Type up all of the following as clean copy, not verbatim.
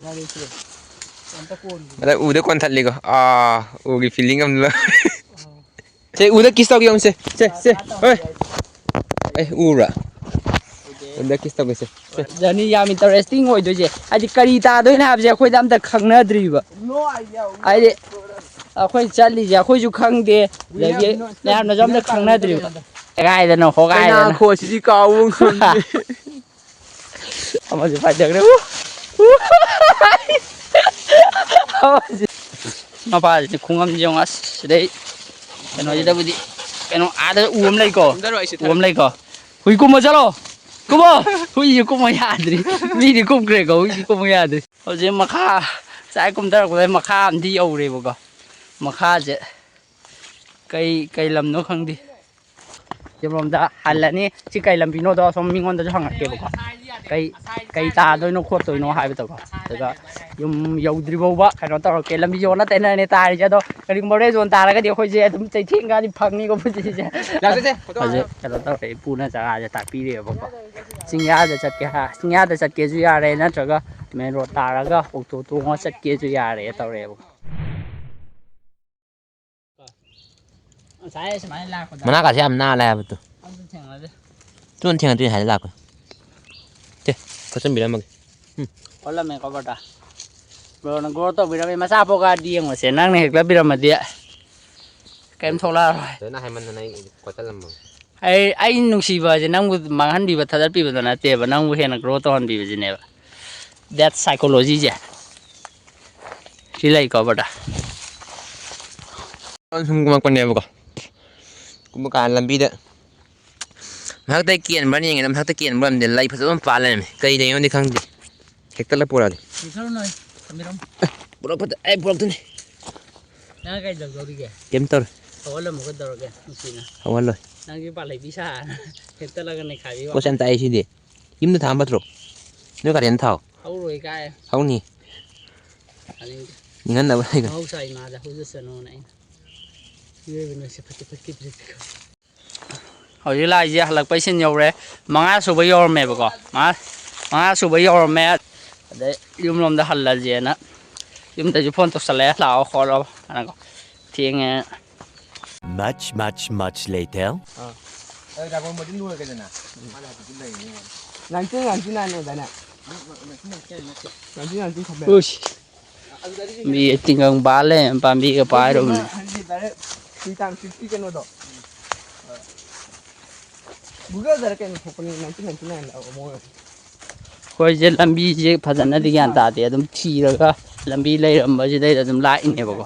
मतलब उधर कौन था लेगा वो की फीलिंग हम लोग से उधर किस तरह की से ओए ए उरा उधर किस तरह से जर्नी याम इंटरेस्टिंग होइदोजे आदि करी तादोइन हाबजे अखोइदा अमता खंगनद्रिबा आदि अखोइ चल्लिजे अखोइजु खंगदे लगे यामना जमदा खंगनद्रिबा गाइदनो होगाइदनो खोसिजी काऊ खंगे अमजे फाइदगरे मपाजे खुंगम जोंगास सिदै कनो जिदाबुदि कनो आदा उम लैको हुइ कुम चलो कुमो हुइ कुम याद्रि मिदि कुमग्रे गो हुइ कुम याद्रि होजे मखा चाय कुमदर को मखा अमदि यौरेबको मखाजे कई लमनो खंगदि यमरोमदा हल्लनी सि कई लंबिनो दो सम मिंगोंदा जो हंगकेबको कई तादोइनो खोतोइनो हाइबतको तगा युम यौद्रिबौबा कनो तौरके लंबि जोना तेनने तारिजे दो करिंग बोरे जोन तारगदि अखोइजे अदुम चैथिंगादि फंगनिगो पुजिजे लागजे होजे कनो तौरे पुना जगाजे तापिरेबको चिंयादा चटकेजु यारे नत्रगा मेन रोड तारगा ऑक्टो तोंगा चटकेजु यारे तौरेबको मना का से हम ना आला है तो तुम ठेंगा तुम हाल लाको ते कसम बिरा मग ओला में कबटा ब्रो न ग्रो तो बिरा में मसा पोगा दियंग से नंग ने हेकला बिरा मदि केम थोला ना है मन नहीं कोतल लम आई नुसीबा जे नंग मांगहन बिबा थदर पिबा दना तेबा नंग हेना ग्रो तो हन बिबा जिनेबा दैट साइकोलॉजी जे सिलाई कबटा सुम कुमा कोनेबको कुमा का लंबीदा महकते कियन बनी नगे महकते कियन बमदे लाई फजम पालन कई देयोंदि खंगदि हेक्तला पोरादि पुरक फत ए पुरक तुने ना कई जगजोरिगे केम तर अवला मग दरगे मुसिना अवला नंगी पालाई बिसा हेक्तला गने खाबी कोसन ताई सिदे यिमदे थाम बत्रो नो का रेन थाव हौरोय काय हौनी अनि निगन न बइगा हौ साइ मादा हुजसनो नै ये बिनो से फटि हौजि लाइजे हलक पैसिन यौरे मंगा सुबा यौरमेबको मंगा सुबा यौरमे अदे युमलोमदा हल्लाजेना युमदजु फोन तोसले लाओ खोलो अनको थिंगे Much later. जाबो मदिन दुर के जना माला बिदिन नै नांची नाने दाना नांची खबे उस मी तिंगंग बाले पाम्बी के पायरो ने सीतांग सिटी के नो दो बुगा दर के फोकनी नांची मो कोई जे लंबी जे फजन दि ज्ञान तादे अदुम थीरगा लंबी लेरंबजिदै अदुम लाइनेबको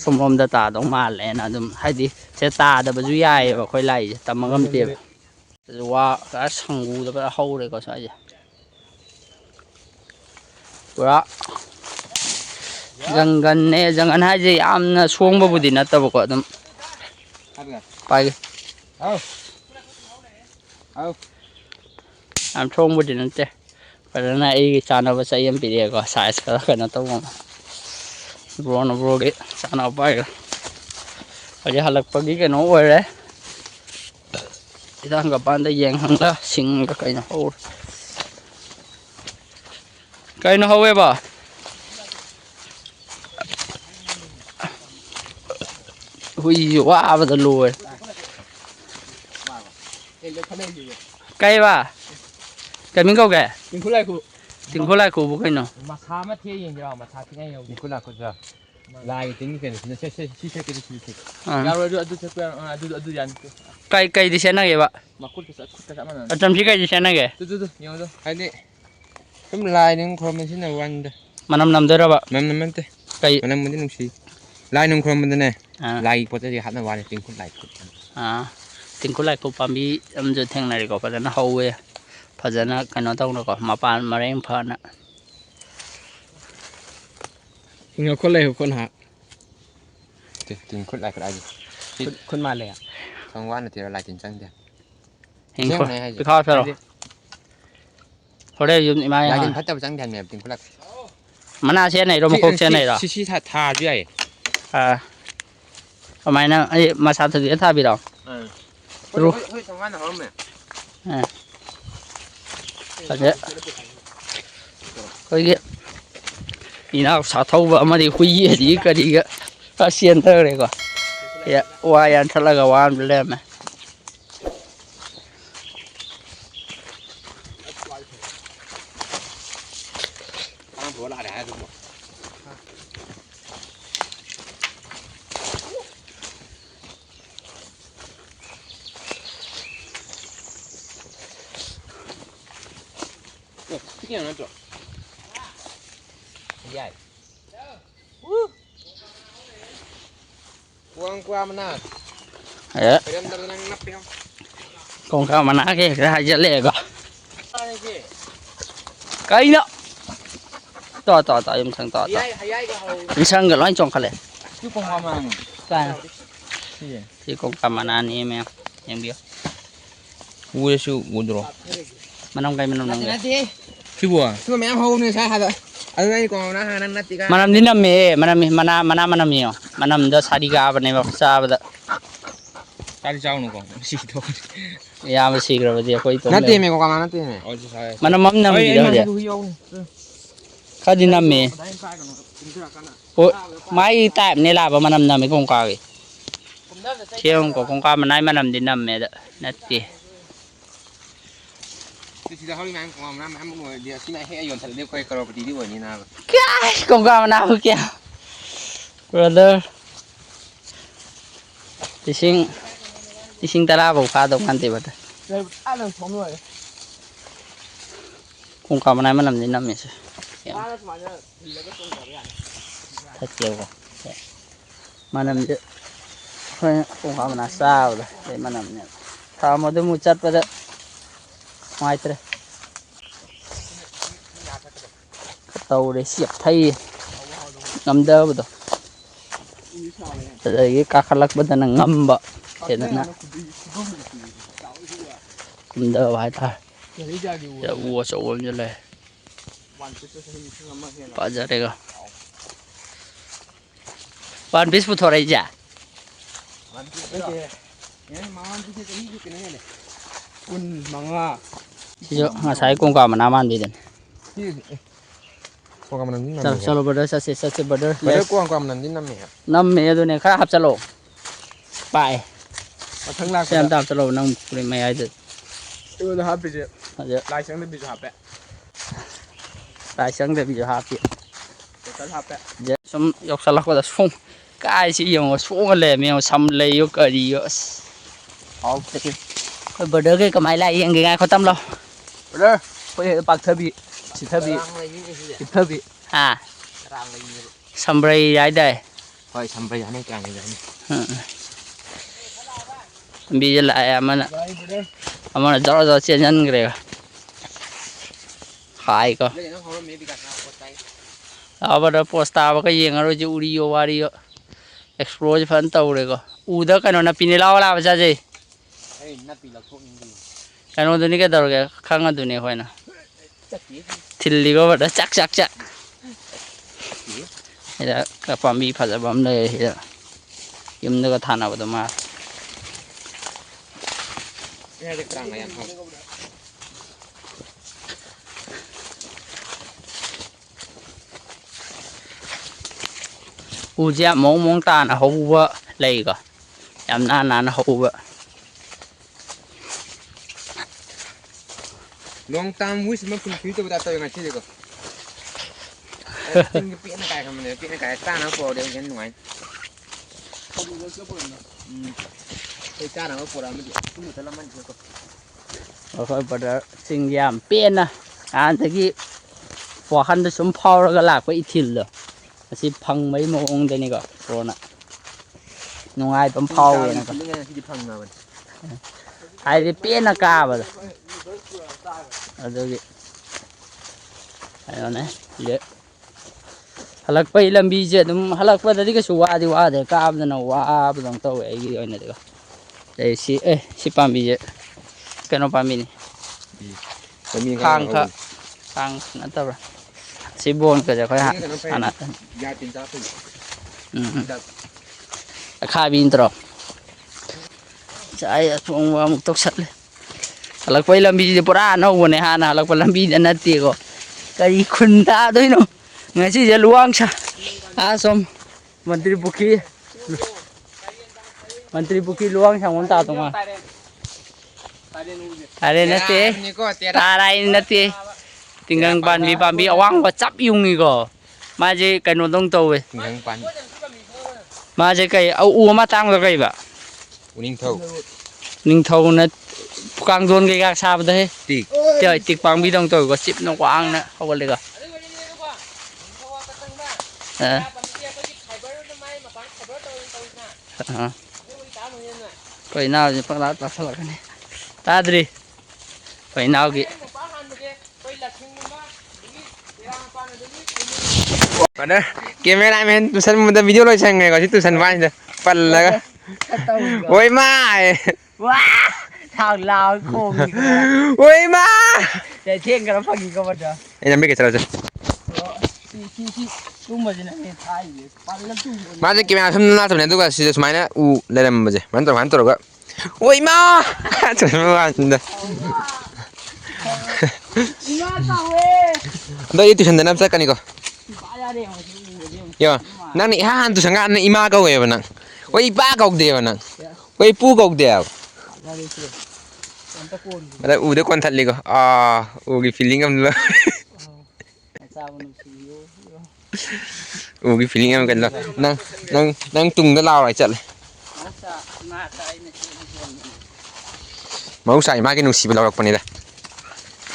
सोमरोमदा तादौ मालेना अदुम हाइदि से तादबजु यायेबा खोइ लाइजे तमगमते वा का संगुदा बा हौरेको साइजे पुरा जंगन हाइजे यामना सोंगबबुदि नत्तबको अदुम पाइगे आउ आम सोंगबुदि नत्ते फजना एगी चानबा चाहिए पिरेको साइज का कनो तबो ब्रोगे चाना पाइगे अजे हलकपगी कनो ओरे इदंग पांदा येंग हंगला सिंग कइनो हो कइनो होवेबा हुई वाबदा लोय कइबा कमिंग कौगे तिंखुलाइखु बु कइनो मसा मा थे येंजरा मसा थिङै यौ निकुला कुजा लाइ तिङि केनो से के से यारो अदु यान कई दिसेनागेबा मकुल के खुट्टा सामान अचमसी कई दिसेनागे यौ हाइदि तुम लाइ नों खरमसिन वानदा मनम नमदरबा नमनमते कई मनम मुदि नुसी लाइ नों खरमदने लाइ पोते हाबना वाने तिंखुलाइ तिंखुलाइखु पाम्बी अमजु थेंनारिको फजना हौवे फजना कनो तौनको मपान मरें फना इंगा खोलै कोन हा तिंखुलाइ कराजि खुन माले संवान तेरा लाइ तिन चंग दे हिंखो पिखा फेरो होरे युम इमा लाइ तिन फत्ता चंग ध्यान में तिंखुलाइ मना से नै रो मखोक से नै रो सिसी था जु आइ कमाइना ए मसा थदि था बिरो ru अजे कोई ꯏꯅꯥꯎ ꯁꯥꯊꯧꯕ ꯑꯃꯗꯤ ꯍꯨꯏ ꯑꯗꯒꯤ ꯀꯔꯤꯒ ꯆꯦꯟꯊꯈ꯭ꯔꯦꯀꯣ ꯋꯥ ꯌꯥꯟꯊꯠꯂꯒ ꯋꯥꯟꯕ ꯂꯩꯔꯝꯃꯦ Cái nó trộn. Dài. Qua mà nào. Đấy. Phải đem ra năng nắp đi không? Con cá mà nã cái hai dễ lệ cơ. Cây nữa. To em sang to. Em sang cái lõi trong khale. Chứ con hoa mà. Cái. Thì con cá mà nã này em biết. Ui su buồn rồi. Mà nông cây. Chứ bùa. Chứ mà mẹ em hôn này sai hả rồi. Ở đây còn nó hai năng nắp tí cả. Mà nằm đi nằm mì, mà nằm nhiều. Mà nằm đó sa đi gà bên này mà sa bên đó. Sa đi sau nó còn xì thôi. Ya mà xì rồi bây giờ coi tôi. Nắp tí mày còn cầm nắp tí này. Ôi sai. Mà nằm gì đó vậy? Khai đi nằm mì. Ôi, máy tạm này là mà nằm mấy con cá vậy. Chiều có con cá mà nay mà nằm đi nằm mì đó. Nát tí. Thì họ đi mang còn năm em mọi người xin lại hay dọn thật đều quay cờ tí đi như nào. Cái con cá mà nào kia. Brother. Thì xin ta ra vào phá đồng ăn thì bật. Con cá mà nay mà nằm đi nằm mì. Thật nhiều quá. Mà nằm chứ. Thôi con cá mà nào sao rồi. Để mà nằm nhỉ. Thảo mà tôi mua chất vào đó. Ngoài thế. Tàu để xếp thay ngâm đơ vào đó. Đây cái cá khăn lắc bên đây là ngâm bợ. Thế nên là ngâm đơ vài thôi. Giờ vua sổ ôm như này. Bỏ ra đây cơ. One piece phụ đây chả? Chứ saya cũng có mà nam ăn đi đến. Con cầm nằm đi. Chalo brother sa brother. Bây giờ con nằm đi năm mẹ. Năm mẹ tôi này khá hấp chalo. Bye. Thằng nào xem tạm chalo nang kuri mai ai được. Tôi hấp bây giờ. Giờ Lại sáng đến bây giờ hấp đấy. lại sáng để bây giờ hấp đi. Tôi hấp đấy. Giờ xong yok salak vào xuống. Cái gì dùng xuống lên mèo xăm lấy yok cái gì yok. Học thế. Cái brother cái máy lại yang cái khó tâm đâu. Brother. Bây giờ bạc thơ bị. Chỉ thơ bị. Chỉ thơ bị. À. Sambray ai đây? Thôi sambray anh ấy càng này vậy. Bây giờ lại amana rõ chuyện nhân cái khai cơ. Bây giờ posta vào cái gì rồi chứ audio vario explore phần tàu rồi cơ. Udah cái nó pin lao là sao gì? Cái nó tụi này cái đầu cái khang ở tụi này thôi nè. Thili có vật đó chắc. Đây là các bạn bị phạt bấm đây thì dùng nó có thằng nào đó mà. Uja mong ta là hậu vợ lấy cơ, em na hậu vợ. Long time wish mà phun khí tôi đã tới ngày chơi cơ. Cái biển này cái mà này biển này cái cá nó phô đều nhân ngoài. Cái cá nó phô ra mới được. Cũng phải làm ăn chứ cơ. Rồi bây giờ sinh giảm biển à, anh thấy cái phò khăn tôi xuống phao rồi cái lạc với ít thịt rồi. Chỉ phăng mấy mông đây này cơ, rồi nè. Nông ai bấm phao vậy nè cơ. Ai thì biển là cá vậy. Ở đây cái này lệ halak pai lambi je dum halak pa dadi ka suwa di wa de ka abna wa abdong to e gi oi na de de si pambi je kano pambi ni khang na ta ba si bon ka ja khoi ha ana kha bi intro chai thong wa muk tok sat le halak pai lambi je pura no ne ha na halak pa lambi na ti ko kai khun ta doi no Ngasi je luang sa. Asom Menteri Bukit. Menteri Bukit luang sang monta tu mah. Tare nate. Tarai nate. Tinggang pambi awang ko chap yung ni ko. Maje kai no dong to we. Ngang pan Maje kai au u ma tang lo kai ba. uning thau Ning thau na kang don kai ga sa ba de. tik Trời tik pambi dong to ko sip no quang na. Ho le ga. Phải nào thì bắt lát bắt sợi cái này ta đi phải nào kì pada cameraman tulisan muda video lo sang ngai ko tulisan van dah pal lah oi mai wow thằng lao khôn oi ma để thiên cái nó phải gì cơ mà trời ai nambe ke sala je tung mà gì này thay gì pan lắm tung ma je camera sam na sam ne tu ka si smai na u le lam ma je man to ga oi ma tu ma dah Ima tao eh dah itu tulisan dan apa kan ni ko bayar deh masih yo nang ni han tu sangat ni ima ka we nang oi ba ka de nang oi pu ka de ada u de kon thali ko u ki feeling am lo u ki feeling am kan lo nang tung da lao lại chặtเลยmau sai ma cái nụ xì lao con này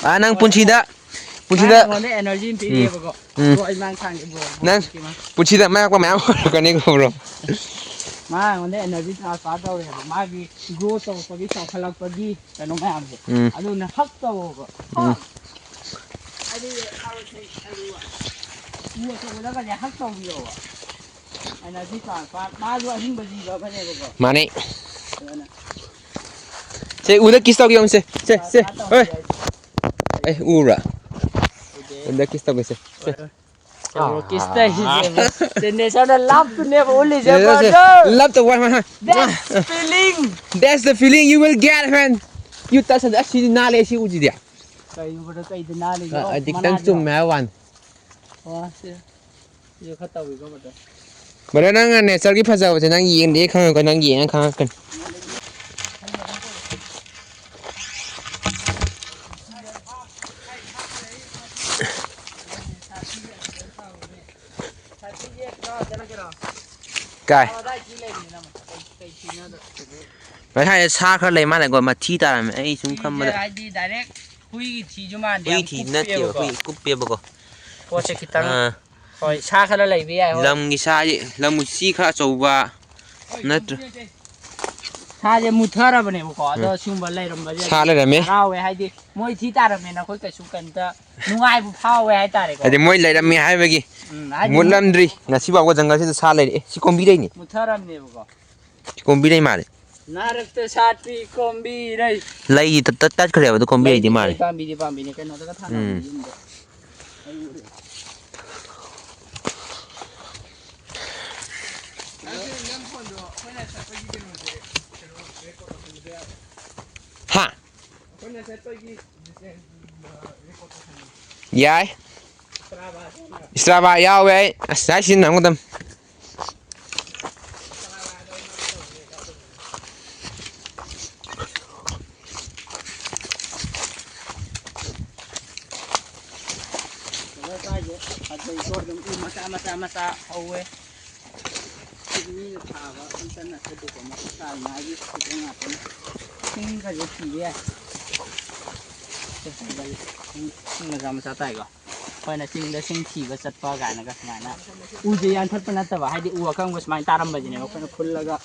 đây nang punchida còn đấy energy tí đi vào gọi mang thằng cái bồ nang punchida ma qua mẹ con này ko bro mà còn đấy energy thao phá đâu rồi mà cái grow to cái sọc khai lọc cái cái nó mẹ gì anh luôn hấp to rồi anh đi mua cho nó cái nhà hấp to nhiều à energy thao phá ba rồi anh bây giờ cái này rồi mà này Cek udah kisah kita mesti. Cek. Oi. Ura. Udah kisah mesti. Kisah sih. Ini sudah lap tu ni boleh je. Lap tu mana? That's feeling. That's the feeling you will get man. You touch the actually nale si uji dia. Kayu pada kayu tu nale. Adik tang cum mewan. Wah sih. Dia kata we kau pada. Mana nang ne sargi phasa wa nang yeng de khang ko nang yeng khang kan. Cái mấy hai xa khá lấy mà lại gọi mà thi ta là ấy chúng không mà direct hui thì chúng mà hui thì nó kiểu hui cúp bia bơ có sẽ kita rồi xa khá lấy với ai lâm cái xa vậy lâm một xí khá sầu và nó xa giờ một thơ ra bên này một có đó xung quanh lấy rồi xa lấy rồi mấy rau về hay đi mỗi thi ta rồi mình nó có cái xung quanh ta nuôi một phao về hay ta đấy thì mỗi lấy làm mấy hai vậy một lần đi là chỉ bảo có rằng cái xa lấy chỉ con bi đây nhỉ một thơ ra bên này một có con bi đây mà đấy Narakta sati kombi đây lấy gì tất tất cái đều con bi đi mà đấy pambi này cái nó có thằng ha Yai Strava yao vậy sai xin nắng tâm masa hawe ini apa internet itu kok masal lagi kita ngapain ini kaje dia masa tai kok coi là chim đã sinh chỉ và sật vào cái này các bạn nè, uji ăn thất phân là tao hay đi uống không có smile taram bây giờ này có phải phun là cái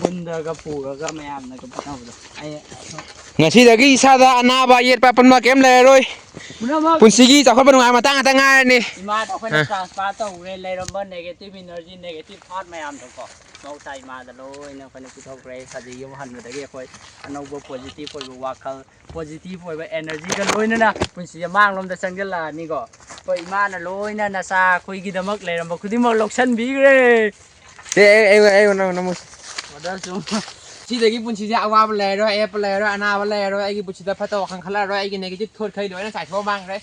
bún là cái phù là cái mẹ ăn là cái bắt đầu rồi, ai ngasi lagi sada ana bayar papan ma kem le rồi pun sigi tak apa nungai matang tengah ni mà tao phải transfer tao lên lấy rồi bên negative energy negative thought mẹ ăn tao có mau sai mà rồi nó phải cái thâu gray sao gì cũng hành được cái coi anh đâu có positive coi có wakal positive coi energy cái lối nữa nè pun sigi mang lom ta sang cái là ni có coi mà nó lối nè nó xa coi cái đâm mắc lấy rồi mà cái đâm mắc lộc sân bí cái nó đó xuống chỉ để cái bún chỉ dạo qua bè rồi, ép bè rồi, ana bè rồi, cái bún chỉ đã phát tao khăng khăng rồi, cái này cái chút thôi thôi rồi nó xài thô mang đấy,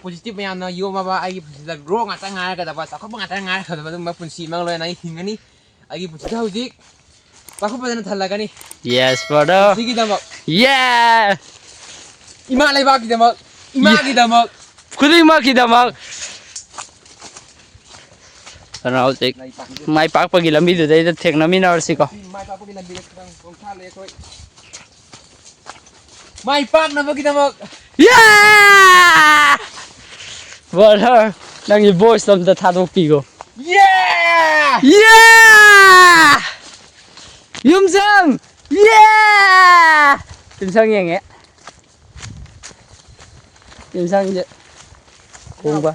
positive ไม่เอาเนาะโยมาว่าไอ้ผู้สิโรคงานแต่งงานกันแต่ว่าเขาบอกงานแต่งงานเขาแต่ว่าต้องมาปุ่นสีมั่งเลยนะหิงอันนี้ไอ้ผู้สิเท่าจิกว่าเขาเป็นทันละกันนี่ yes brother สิกินดำบอก yeah อีมาอะไรบ้างกินดำบอกอีมากินดำบอก khulima kidamak ano tik mai pak pagi lambi tu dai thek na min ar si ko ไม่ปากกินดำบีของข้าเลยค่อยไม่ปากนะบอกกินดำบอก yeah brother nang i voice tam ta thadok pi go yeah yeah yumsang yeah yumsang yang nge yumsang je cùng ba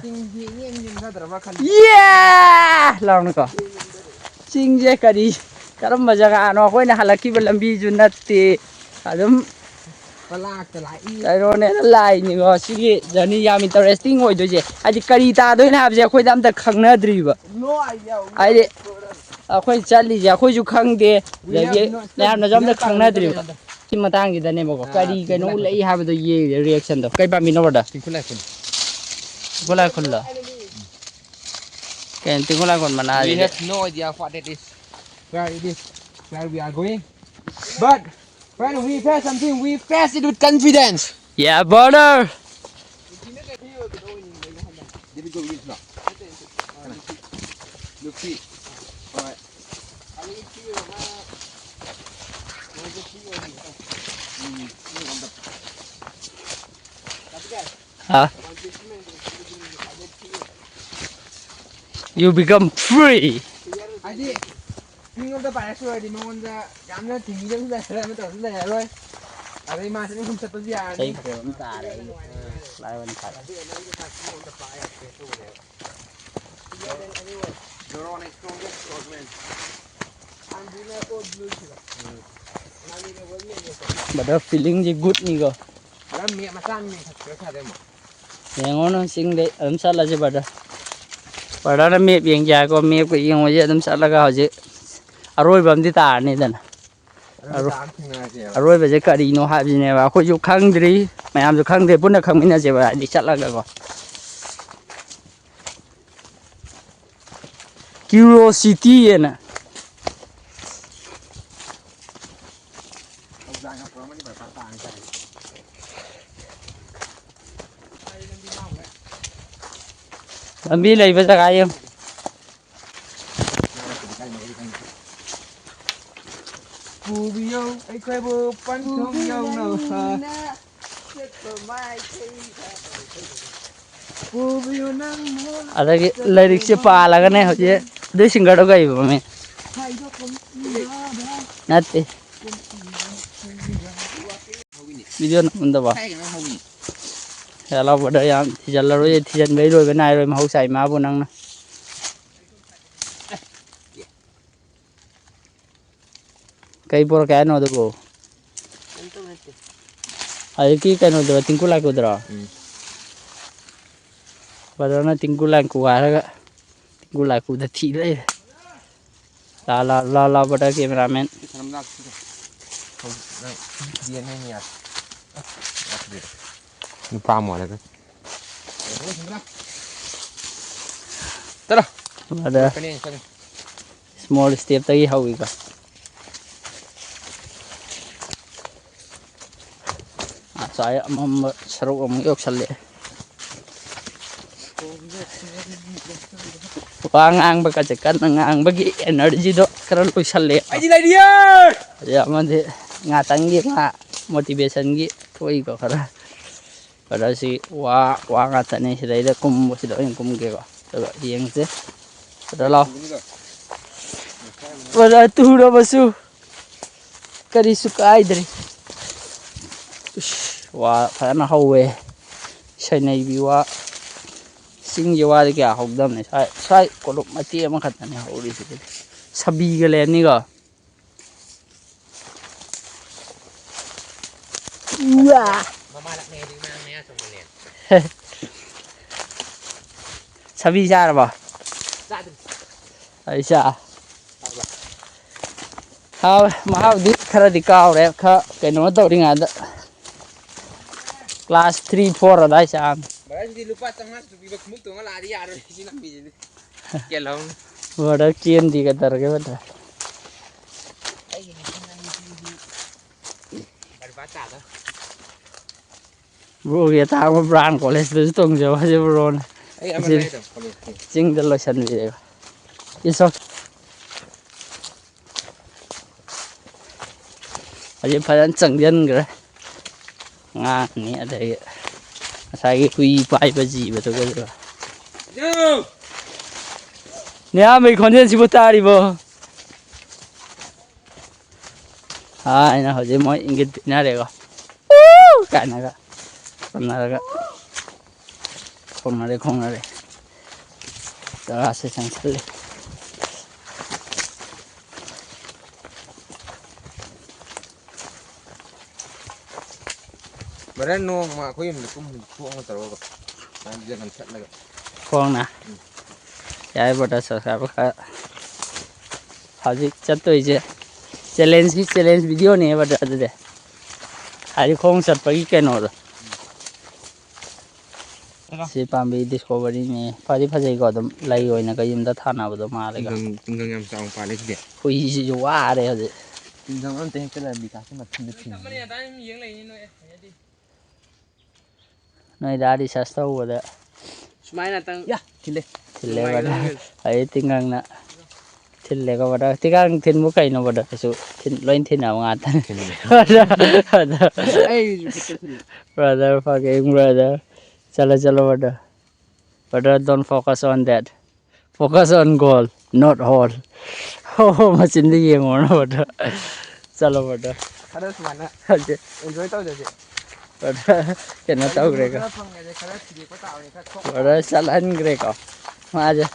yeah lòng nó có chinh je cả đi cái đó mà jaga nó khối này halaki belambi junat ti adum cái đó này nó lại nhưng mà chỉ giờ này yam interesting hồi rồi je aji kari ta đôi na je khối đam ta khang na dri ba ai de khối chali je khối ju khang de je ne na jam ta khang na dri ba khi mà tang gì đây này mà có kari cái nó lấy hai bên ye reaction đó cái ba mình nó vào đó Gulai kulla. Kan ting gulai kon mana We aja. have no idea what it is, where it is, where we are going. But when we face something, we face it with confidence. Yeah, brother. Hả? You become free. Adi, king of the parasol, di mo onda, gamna tinggi jam sudah, sudah betul sudah rồi. Ada mas ini kum satu dia. Thấy kiểu nó tà đấy. Lại vẫn phải. But feeling gì good nih go. Ada mie masan mie satu ada mo. Yang ono sing de am sala je bada. Bada na map yang ja ko map ko yang waje am sala ga hoje. Aroi bam di ta ni dan. Aroi ba je ka ri no ha bi ne ba ko ju khang dri mayam ju khang de pun na khang min na je ba di sala ga ko. Curiosity ya na. Lambi lấy với cái em. Bubio, ai quay bù pan không nhau nào ha. Bubio nang mo. Ada cái lyrics से पा लगा नहीं हो जे. दे singer होगा ये में. Nanti. Video nak benda apa? Kalau pada yang jalan roy, jalan bayi roy, kenai roy, mau saya mau pun nang. Kay por kaya no dulu. Ayo ki kaya no dulu, tingkulah ku dulu. Padahal na tingkulah ku ada, tingkulah ku dah tidak. La pada cameraman. Dia ni ya. Lupa mau lagi. Terus. Ada small step tadi hawi ka. Saya seru yok sale. Ang bakajakan ang bagi energy do karon ko sale. Aji lah dia. Ya mandi ngatang gi nga motivation gi koi ko kara. Pada si wa ngata ni sida ida kum sida yung kum ge ko. Taga iyang se. Pada lo. Pada tuhura basu. Kari suka idri. Wa phana hawe. Sai nei bi wa sing je wa de kya hogdam ne sai kolok mati ama khat ne hori se. Sabi ge le ni ga. Wah. Mama nak ni di mana ni asal ni. Sabi ra ba? Ai sa. How mahal di khara di kau re kha cái nó tàu đi ngada. Class 3 4 ở đây sao? Berarti lupa tengah tu bibak muk tu ngalari aro sini nak biji. Kelong. Wadah kian di katar ke wadah. Berbaca dah. Bro kita tahu brand college tu tong jauh aja bro. Apa itu? Cing dalam sana dia. Isok. Aja pada cengjan ke. Ngan ni ada ya. Saya kui pai baji betul ke. Yo. Ni ambil konten si putari bo. Ah, ini hujung mau ingat ni ada ke. Kan ada. Kan ada. Kong ada. Dah asyik sangat. Berarti nong mak aku yang lekum buang terus kok. Nanti jangan cat lagi. Kong na. Ya betul subscribe ka. Hujung catu je. Challenge video ni betul ada deh. Hari kong cat pagi kenor. Si pambi discovery ni. Padi padi kau tu layu ini kau yang dah thana betul malah ka. Tinggal yang sang paling dia. Hui si jual ada hujung. Tinggal orang teh kita lebih kasih macam tu. Noi dari sasta udah. Semai natang. Ya, kile. Tille pada. Ayo tinggal na. Tille kau pada. Tinggal tin muka ini pada. So tin lain tin awang atan. Ada. Brother fucking brother. Chala pada. Pada don't focus on that. Focus on goal, not all. Oh macam ni yang mana pada. Chala pada. Ada semana. Aje. Enjoy tahu je. Pada kena tahu mereka. Pada salan mereka. Aja.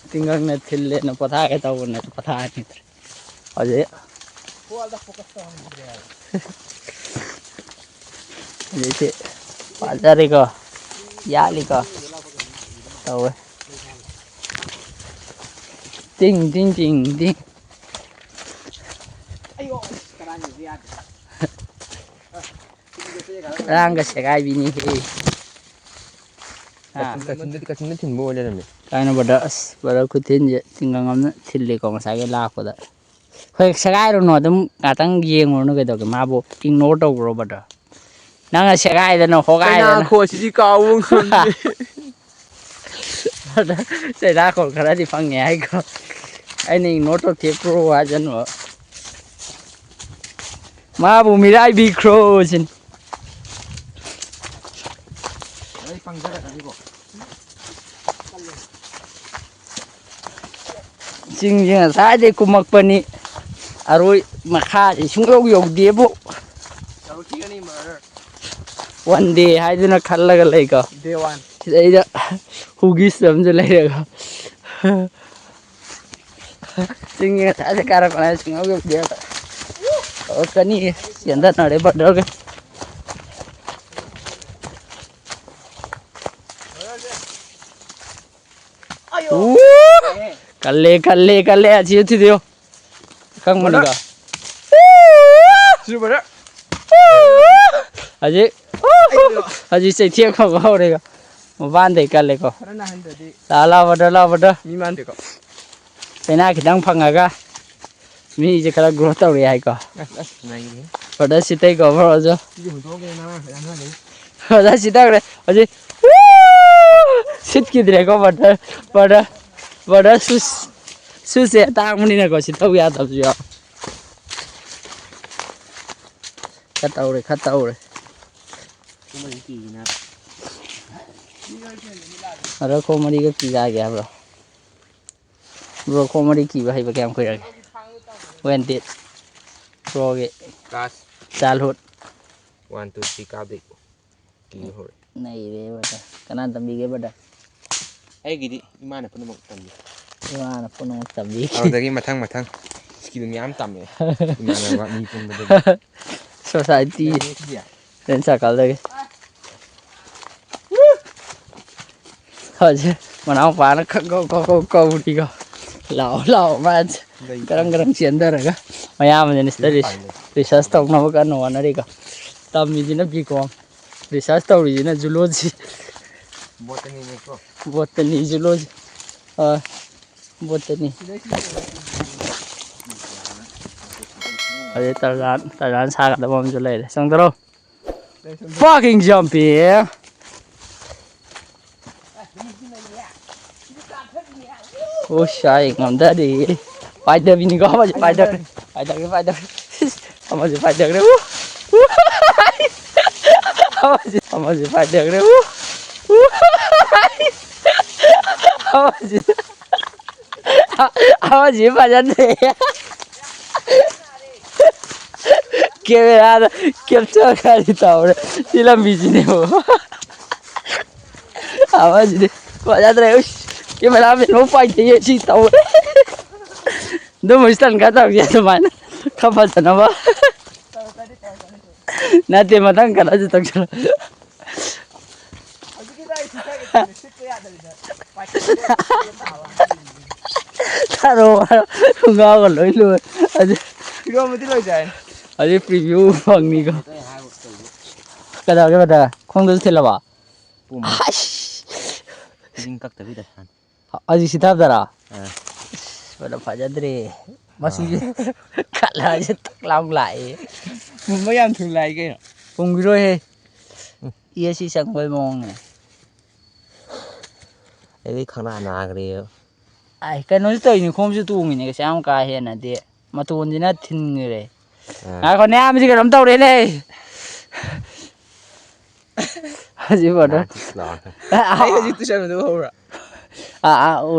Tinggal net tille na patah ke tahu net patah ni. Aja. Jadi pacar iko, ya liko. Tahu. Ting. Ayo, sekarang ni dia. Rang ke sekai bini he. Kasih tin boleh dah ni. Karena pada kutin je tinggal ngam tille ko masake lah ko da. Kau sekai ro no dum katang yeng ro no ke dok mabo ignore dok ro pada. Nang sekai da no hokai da. Kau sih kau. Saya dah kau kerana di panggil ko. Ini ignore dok tiap ro aja no. Mabo mirai big crossing. Jing saja kumak pani, aroi makha sungguh dia bu. One day, hai tu nak khal laga lega. Day one. Saya hugis sambil lega. Jing saja karak mana sungguh dia. Oh kani, yang dah nade badal ke. Kalle aja tu dia. Kang mana ka? Super. Aja saya tiap kau deh ka. Muband deh kalle ko. Salah pada. Iman deh kau. Pena kita pangga. Mi je kalau grow tahu ya ko. Pada sitai ko aja. Pada sitai ko aja. Sit kidre ko pada sus ya tang muni na ko sitai ya tahu ya. Kata ore. Ada komedi ke kira gaya bro komedi kira hai bagai apa kira when did bro ke Kas. childhood 1 2 3 kau deh. Kini hore. nahi re bata kanan tambi ke bata Gini, mana pun mau tambi. mana pun mau tambi Kalau dari matang. Skill ni am tambi. Mana buat ni pun betul. society dan sakal lagi aja mana apa nak kau di kau lau mas kadang siandar kan mayam jenis tadi research tahu nama kan wana reka tapi jenis bikom research tahu jenis zoology botany zoology botany ada taran sa kada bom zulai sang taro fucking jumping oh shay ngam da di spider bini ko apa spider apa spider re apa spider re apa spider re Camera capture kali tahu film bisnis ho. Awas ni, wajah terus. Camera ambil lupa je si tahu. Dua mustan kata dia teman. Kapan sana ba? Nanti matang kalau je tak jalan. Taruh, enggak kalau lu. Video mesti lo jangan. अरे preview फंगनी को कदा के बता खोंग दो थेला बा जिंग कक तभी दसान अजी सीधा दरा बड़ा फाजदरे मसुजी कला जे तकलाम लाए मुंबई याम थुन लाए के पुंग बिरो हे ये सी संगोय मोंग ने ए खाना नागरे आई कनो तो इन खोम से तुंग ने के साम का हे ना दे मतोन जिना थिन रे con em gì cái đóng tàu đấy này gì vậy đó ai cái gì tôi xem được không rồi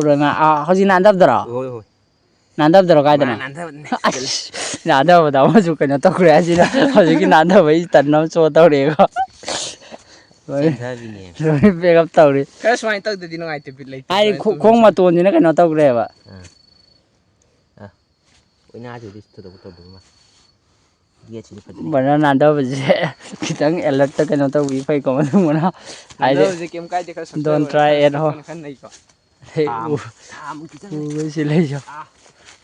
rồi mà họ gì nán đập rồi nán đập rồi cái đó nán đập đâu mà chụp cái nó tàu đấy gì đó họ gì cái nán đập với tận nó cho tàu đấy không rồi về gặp tàu đi cái xoay tàu thì nó ngay từ bên lấy ai không mà tuôn gì nó cái nó tàu đấy vậy bữa nay thì đi từ đầu tàu đúng không bữa nào đâu vậy khi tăng alert tới cái nó tao bị phải có mà nó ai đấy don't try it ho hey u xin lấy cho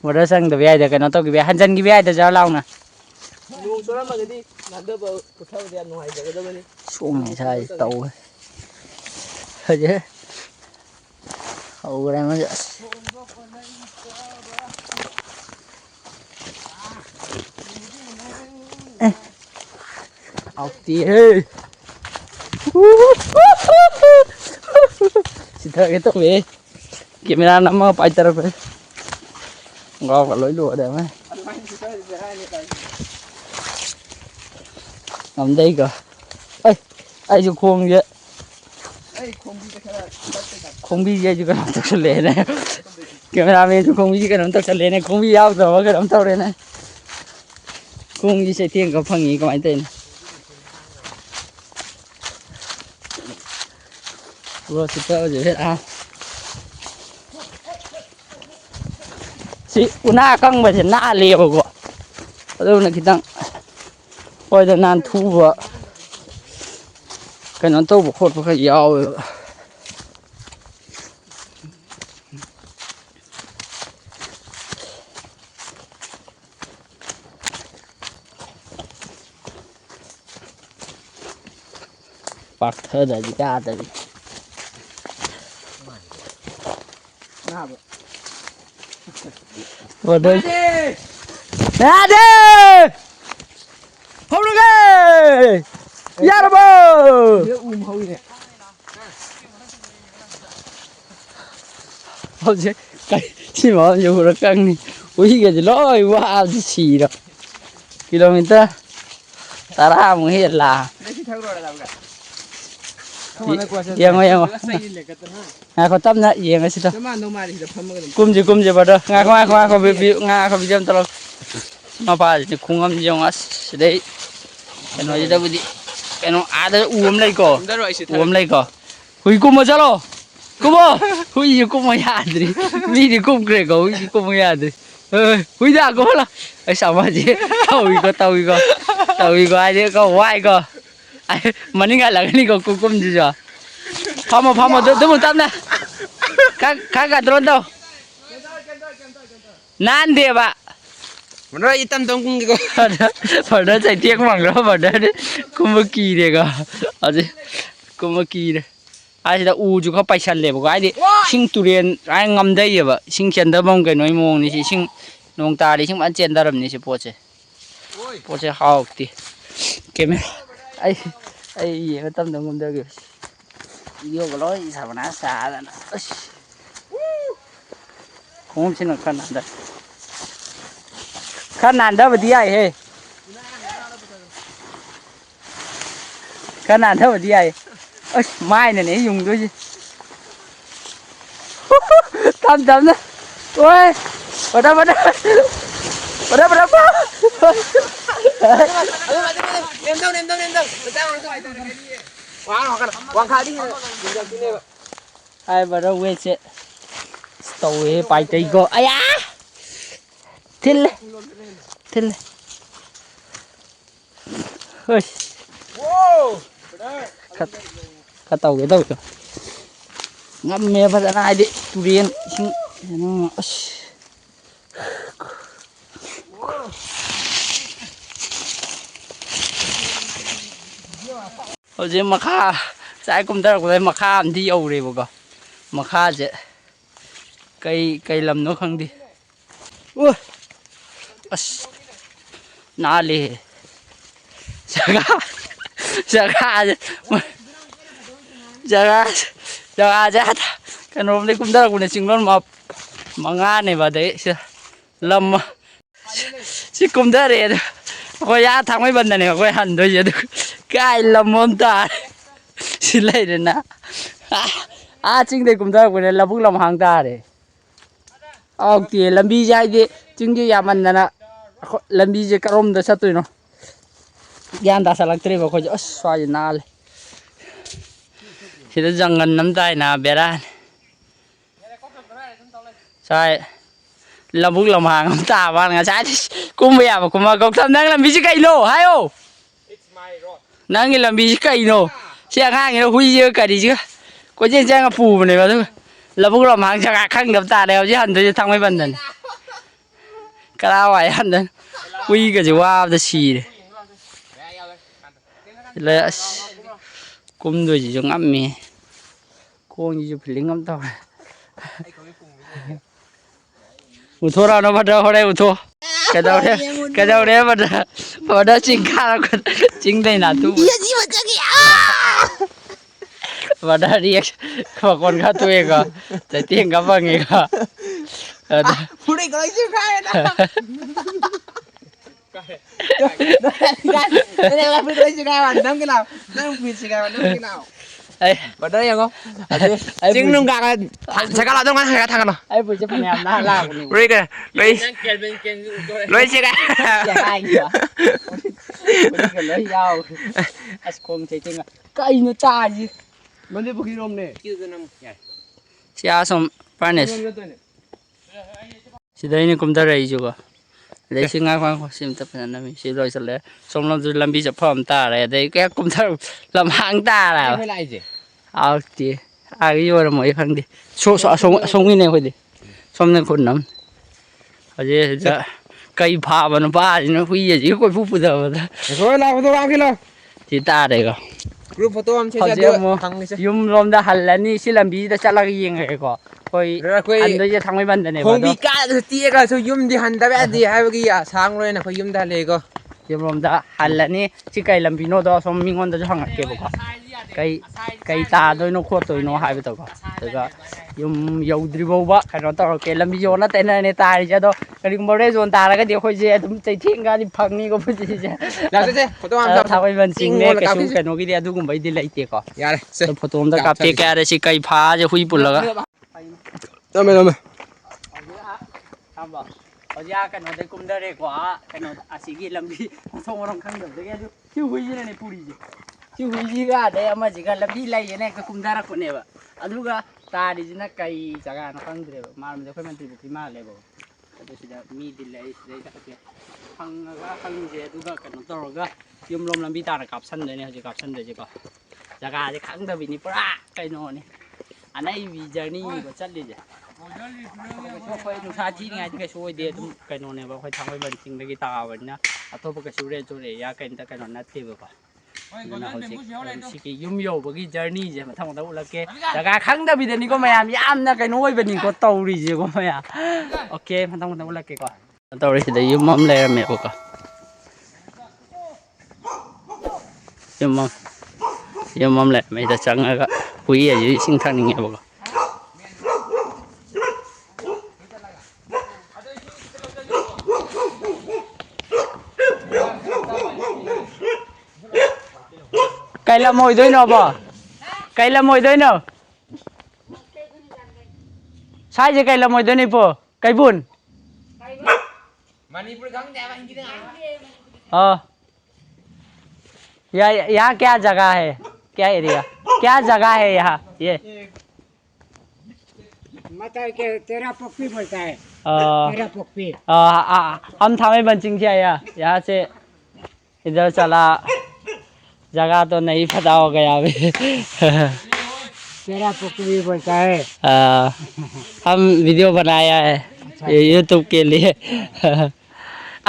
một đứa sang từ bây giờ cái nó tao cái bây hành dân cái bây giờ giao lao nè xuống này sai tàu thôi chứ hậu đây mới được học tí xin thưa cái tốc về camera nằm ở phải tờ phải ngon và lối lụa đẹp ấy nằm đây cơ ơi ai chụp khuôn vậy không biết gì cái nắm tóc lên này camera mình chụp không biết cái nắm tóc lên này không biết ao rồi cái nắm tóc lên này không biết sẽ thiên có phăng gì có ai tên rồi thì tao giờ hết si una căng mà thì na liều quá đâu là cái tăng coi là nan thu vợ cái nó tao một hột phải giàu bạc thơ là gì cả đấy vào đây ra đi không được ơi ra đâu bơ không chứ cái chỉ mà nhiều nó căng đi ui cái gì lỗi quá gì đâu km ta ra một hiện là yang nggak kau tam nak yang nggak sih tu kum je pada ngaku bibi jam terlalu apa ni kungam jong as sedai keno je budi keno ada uam lagi ko hui kum aja lo hui kum ya adri ni kum kre ko hui kum ya adri hui dah ko lah sama je tahu ko aja ko wai ko mình nghe là cái này có cung gì rồi phong một đứa một tâm nè các gạt drone đâu nan đi bà mình nói tâm tông cung cái phần đó chạy tiếng bằng đó phần đó đấy cung mơ kỳ đấy cơ ở đây cung mơ kỳ đấy ꯑꯁꯤꯗ ꯎꯁꯨ ꯈꯔ ꯄꯩꯁꯜꯂꯦꯕꯀꯣ ꯍꯥꯏꯗꯤ ꯏꯁꯤꯡ ꯇꯨꯔꯦꯟ ꯍꯥꯏꯅ ꯉꯝꯗꯩꯌꯦꯕ ꯏꯁꯤꯡ ꯆꯦꯟꯗꯐꯝ ꯀꯩꯅꯣꯒꯤ ꯃꯑꯣꯡꯅꯤ ꯁꯤ ꯏꯁꯤꯡ ꯅꯣꯡ ꯇꯥꯔꯗꯤ ꯏꯁꯤꯡ ꯐꯖꯅ ꯆꯦꯟꯊꯔꯝꯅꯤ ꯁꯤ ꯄꯣꯠꯁꯦ ꯍꯥꯎꯇꯦ ꯀꯦꯃꯦꯔꯥ ꯑꯩ ꯌꯦꯡꯉ ꯇꯝꯗ ꯉꯝꯗꯒꯦ ꯚꯤꯗꯤꯑꯣꯒ ꯂꯣꯏ ꯁꯥꯕꯅ ꯁꯥꯗꯅ ꯑꯁ ꯈꯣꯡꯎꯞꯁꯤꯅ खर नांदा बढ़िया है खर नांदा बढ़िया है अस माय ने नहीं यूं दोजी तम तम ना ओए बड़ा बड़ा बड़ा बड़ा nem đâu quang khai đi ai bड़ा वे से tàu ấy bài tây go ai à thiên ơi khát tàu cái tàu ngắm mẹ phát ra ai đi turiên nó hồi giờ mà kha sai cũng đã rồi mà kha đi âu rồi bố mà kha chứ cây lầm nó không đi ui nà lì jaga cái nôm đây cũng đã cũng chừng nó mà ngã này vào đấy lầm chứ cũng đã đấy coi giá thằng mấy bên này coi hành thôi giờ được cái lầm môn ta xin lấy đây nè chừng đây cũng đã cũng là bút làm hàng ta đấy thì làm bi dài đi chừng cái nhà mình là làm bi cái rôm đó sao tụi nó gian ta salak tre vào coi cho xoay nal thì nó dần gần nắm tay nè bé ra sai làm bút làm hàng không ta vào ngày trái cũng bây giờ mà cũng mà cậu thầm đang làm bi cái nổ hay không đang làm bi cái nổ xe ngang cái nó hui dưa cái gì chứ có trên trang phù này mà thôi là bút làm hàng chẳng khăn đập ta đeo chứ hẳn thôi thằng mấy bần này cái nào vậy hẳn đấy hui cái gì wow cái gì đấy là cũng đôi gì trong ngắm mì con gì phải ngắm tao một thua nào nó bắt đầu đây một thua cái đầu đấy bắt đầu chính cả chính đây là tu và đã đi và con cá tuê cả trái tiền cá vàng gì cả phụ định có lấy chữ khai đó đây là phụ lấy chữ khai bạn nắm cái nào nắm phụ chữ khai bạn nắm cái nào vào đây không chính nung gà sẽ có loại đông ăn hay thằng nào ai vừa chấp nhận đã làm rồi kìa rồi chữ khai ai nữa cái lấy dao con chơi chừng cây nó chai gì mình đi bukit rom này siya som panes si đây này cũng đã rồi chứ lấy xin ngay khoan xin tập này mình xin rồi sẽ lấy xong làm rồi làm bị chập phàm ta này đây cái cũng đã làm hàng ta là thì ai vô là mấy hàng đi xong cái này thôi đi xong này còn lắm ở đây cây phà mà nó phà thì nó phi gì coi phút giờ rồi làm photo làm cái nào thì ta đây cơ group photo am chơi được thằng yum rom da halani silam bi da chala gi yeng he ko koi an da thang mai ban da ne không bị cá ti ka so yum di han da ba di hai gi sang rồi na ko yum da le ko yum rom da halani chi kai lam bi no da som mingon da hang ke ko kai ta doi no kho toi no hai ba to ko da yum yau dri bo ba kai no ta ke lam bi yo na te na ne ta ri ja do kai kum re zon ta ra ga de khoi je dum chai thing ga di phang ni ko pu ji je la se photo am thang mai ban sing ne ke su ke no gi de du kum bai di lai te ko ya le se photo am da ka pe ka re si kai pha je hui pul la ga tome tham bảo ở nhà cái nó đây cũng đã đấy quá cái nó cái làm gì không có khăn được cái chứ hui gì này puri gì chứ hui gì cả đây mà chỉ cần làm gì lại này cái cũng đã ra con này vậy aduga ta đi nó cây jaga nó khăn được mà mình phải mình tìm cái mà lấy vào cái đó là mi đi lấy cái khăn gì aduga cái nó to rồi yum lom làm bi ta là cặp sân đấy này chỉ cặp sân đấy chỉ có jaga thì khăn được vì ní pra cái nó này anh ấy vì giờ ní có chất đi khoi nu sa thi ngai cái số de tum cái nó này ba khoi thang khoi ban sing lagi ta wa na atop cái số re cho re ya cái ta cái nó nát thế ba ꯍꯧꯖꯤꯛ ꯌꯨꯝ ꯌꯧꯕꯒꯤ ꯖꯔꯅꯤꯁꯦ ꯃꯊꯪ ꯃꯊꯪ ꯎꯠꯂꯛꯀꯦ ꯖꯒꯥ ꯈꯪꯗꯕꯤꯗꯅꯤꯀꯣ ꯃꯌꯥꯝ ꯌꯥꯝꯅ ꯀꯩꯅꯣ ꯑꯣꯏꯕꯅꯤꯀꯣ ꯇꯧꯔꯤꯁꯦꯀꯣ ꯃꯌꯥꯝ okay ꯃꯊꯪ ꯃꯊꯪ ꯎꯠꯂꯛꯀꯦꯀꯣ ꯇꯧꯔꯤꯁꯤꯗ ꯌꯨꯝ ꯑꯃ ꯂꯩꯔꯝꯃꯦꯕꯀꯣ ꯌꯨꯝ ꯑꯃ ꯂꯩꯔꯝꯃꯦꯗ ꯆꯪꯉꯒ ꯍꯨꯏ ꯍꯥꯏꯁꯤ ꯏꯁꯤꯡ ꯊꯛꯅꯤꯡꯉꯦꯕꯀꯣ ꯀꯩ ꯂꯝ ꯑꯣꯏꯗꯣꯏꯅꯣꯕ ꯀꯩ ꯂꯝ ꯑꯣꯏꯗꯣꯏꯅꯣ ꯁꯥꯏꯁꯦ ꯀꯩ ꯂꯝ ꯑꯣꯏꯗꯣꯏꯅꯣ ꯏꯄꯣ ꯀꯩꯕꯨꯟ मणिपुर खंगते हैं हिंदी यहाँ क्या जगह है क्या एरिया क्या जगह है यहाँ ये मतलब के तेरा पप्पी बोलता है तेरा पप्पी हम थामे बंचिंग से आया यहाँ से इधर चला जगह तो नहीं पता हो गया अभी तेरा पप्पी बोलता है हम वीडियो बनाया है यूट्यूब के लिए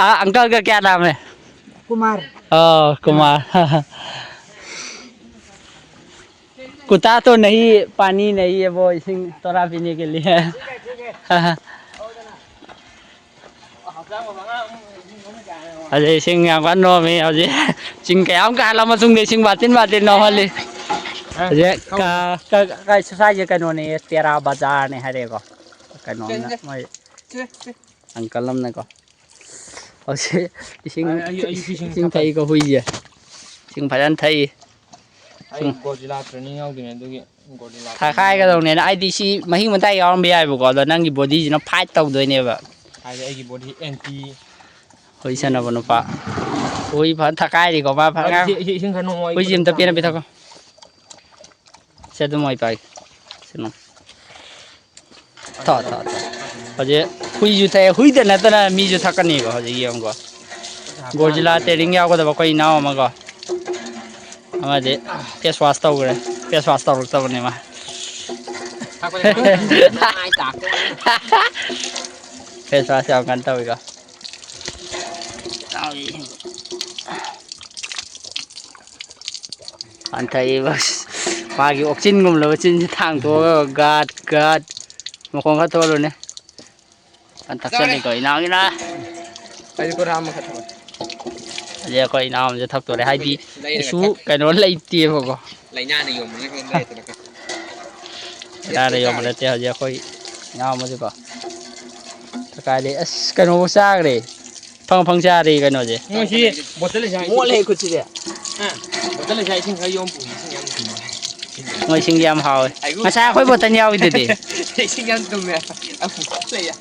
अंकल का क्या नाम है कुमार कुमार कुत्ता तो नहीं पानी नहीं है वो इसी तोरा पीने के लिए अजय सिंह यहाँ पर नो में अजय सिंह क्या हम कहा लम्बा सुन दे सिंह बातिन बातिन नो वाले अजय का साइज का नो ने तेरा बाजार ने हरे को का नो ना मैं अंकल हम ने को अजय सिंह थाई को हुई है सिंह भजन थाई गोजिला ट्रेनिंग याउदने दुगी गोजिला थाखाय का दौने ना आईडीसी मही मताई यावम बे आइबो को नंगी बॉडी जिना फाइट तौदोइनेबा हाइदे एगी बॉडी एंटी होई सनबो नुपा होई फन थाखाय रि को मा फंगा हिंग खनो होई जिम त पेना बिथको सेदु मोइ पाइ सिनो था अजे हुई जु थाय हुई त नतना मी जु थकनी को हजे यम को गोजिला ट्रेनिंग यावगदबा कोइ नाव अमगो अमादे फेस वाश तौगरे फेस वाश तौरक्तबने मा फेस वाश याव kan tauiga antai bas pagi oksin ngum lo chin thang to gad mokong ka to lo ne antak sen ko ina ina ai ko ram kha thwa je ko ina am je thak to re hai di su kai no lai tie bo ko laina ne yom ne ko le to ra re yom le te je ko ina mo je ko takai de as kai no sa re phang cha ri kai no je mo si bottle sai mo le ku chi de bottle sai sing khai yom pu sing yam ngoi sing yam haw ma sa khoi botan yaw de de sing yam tum me apu le ya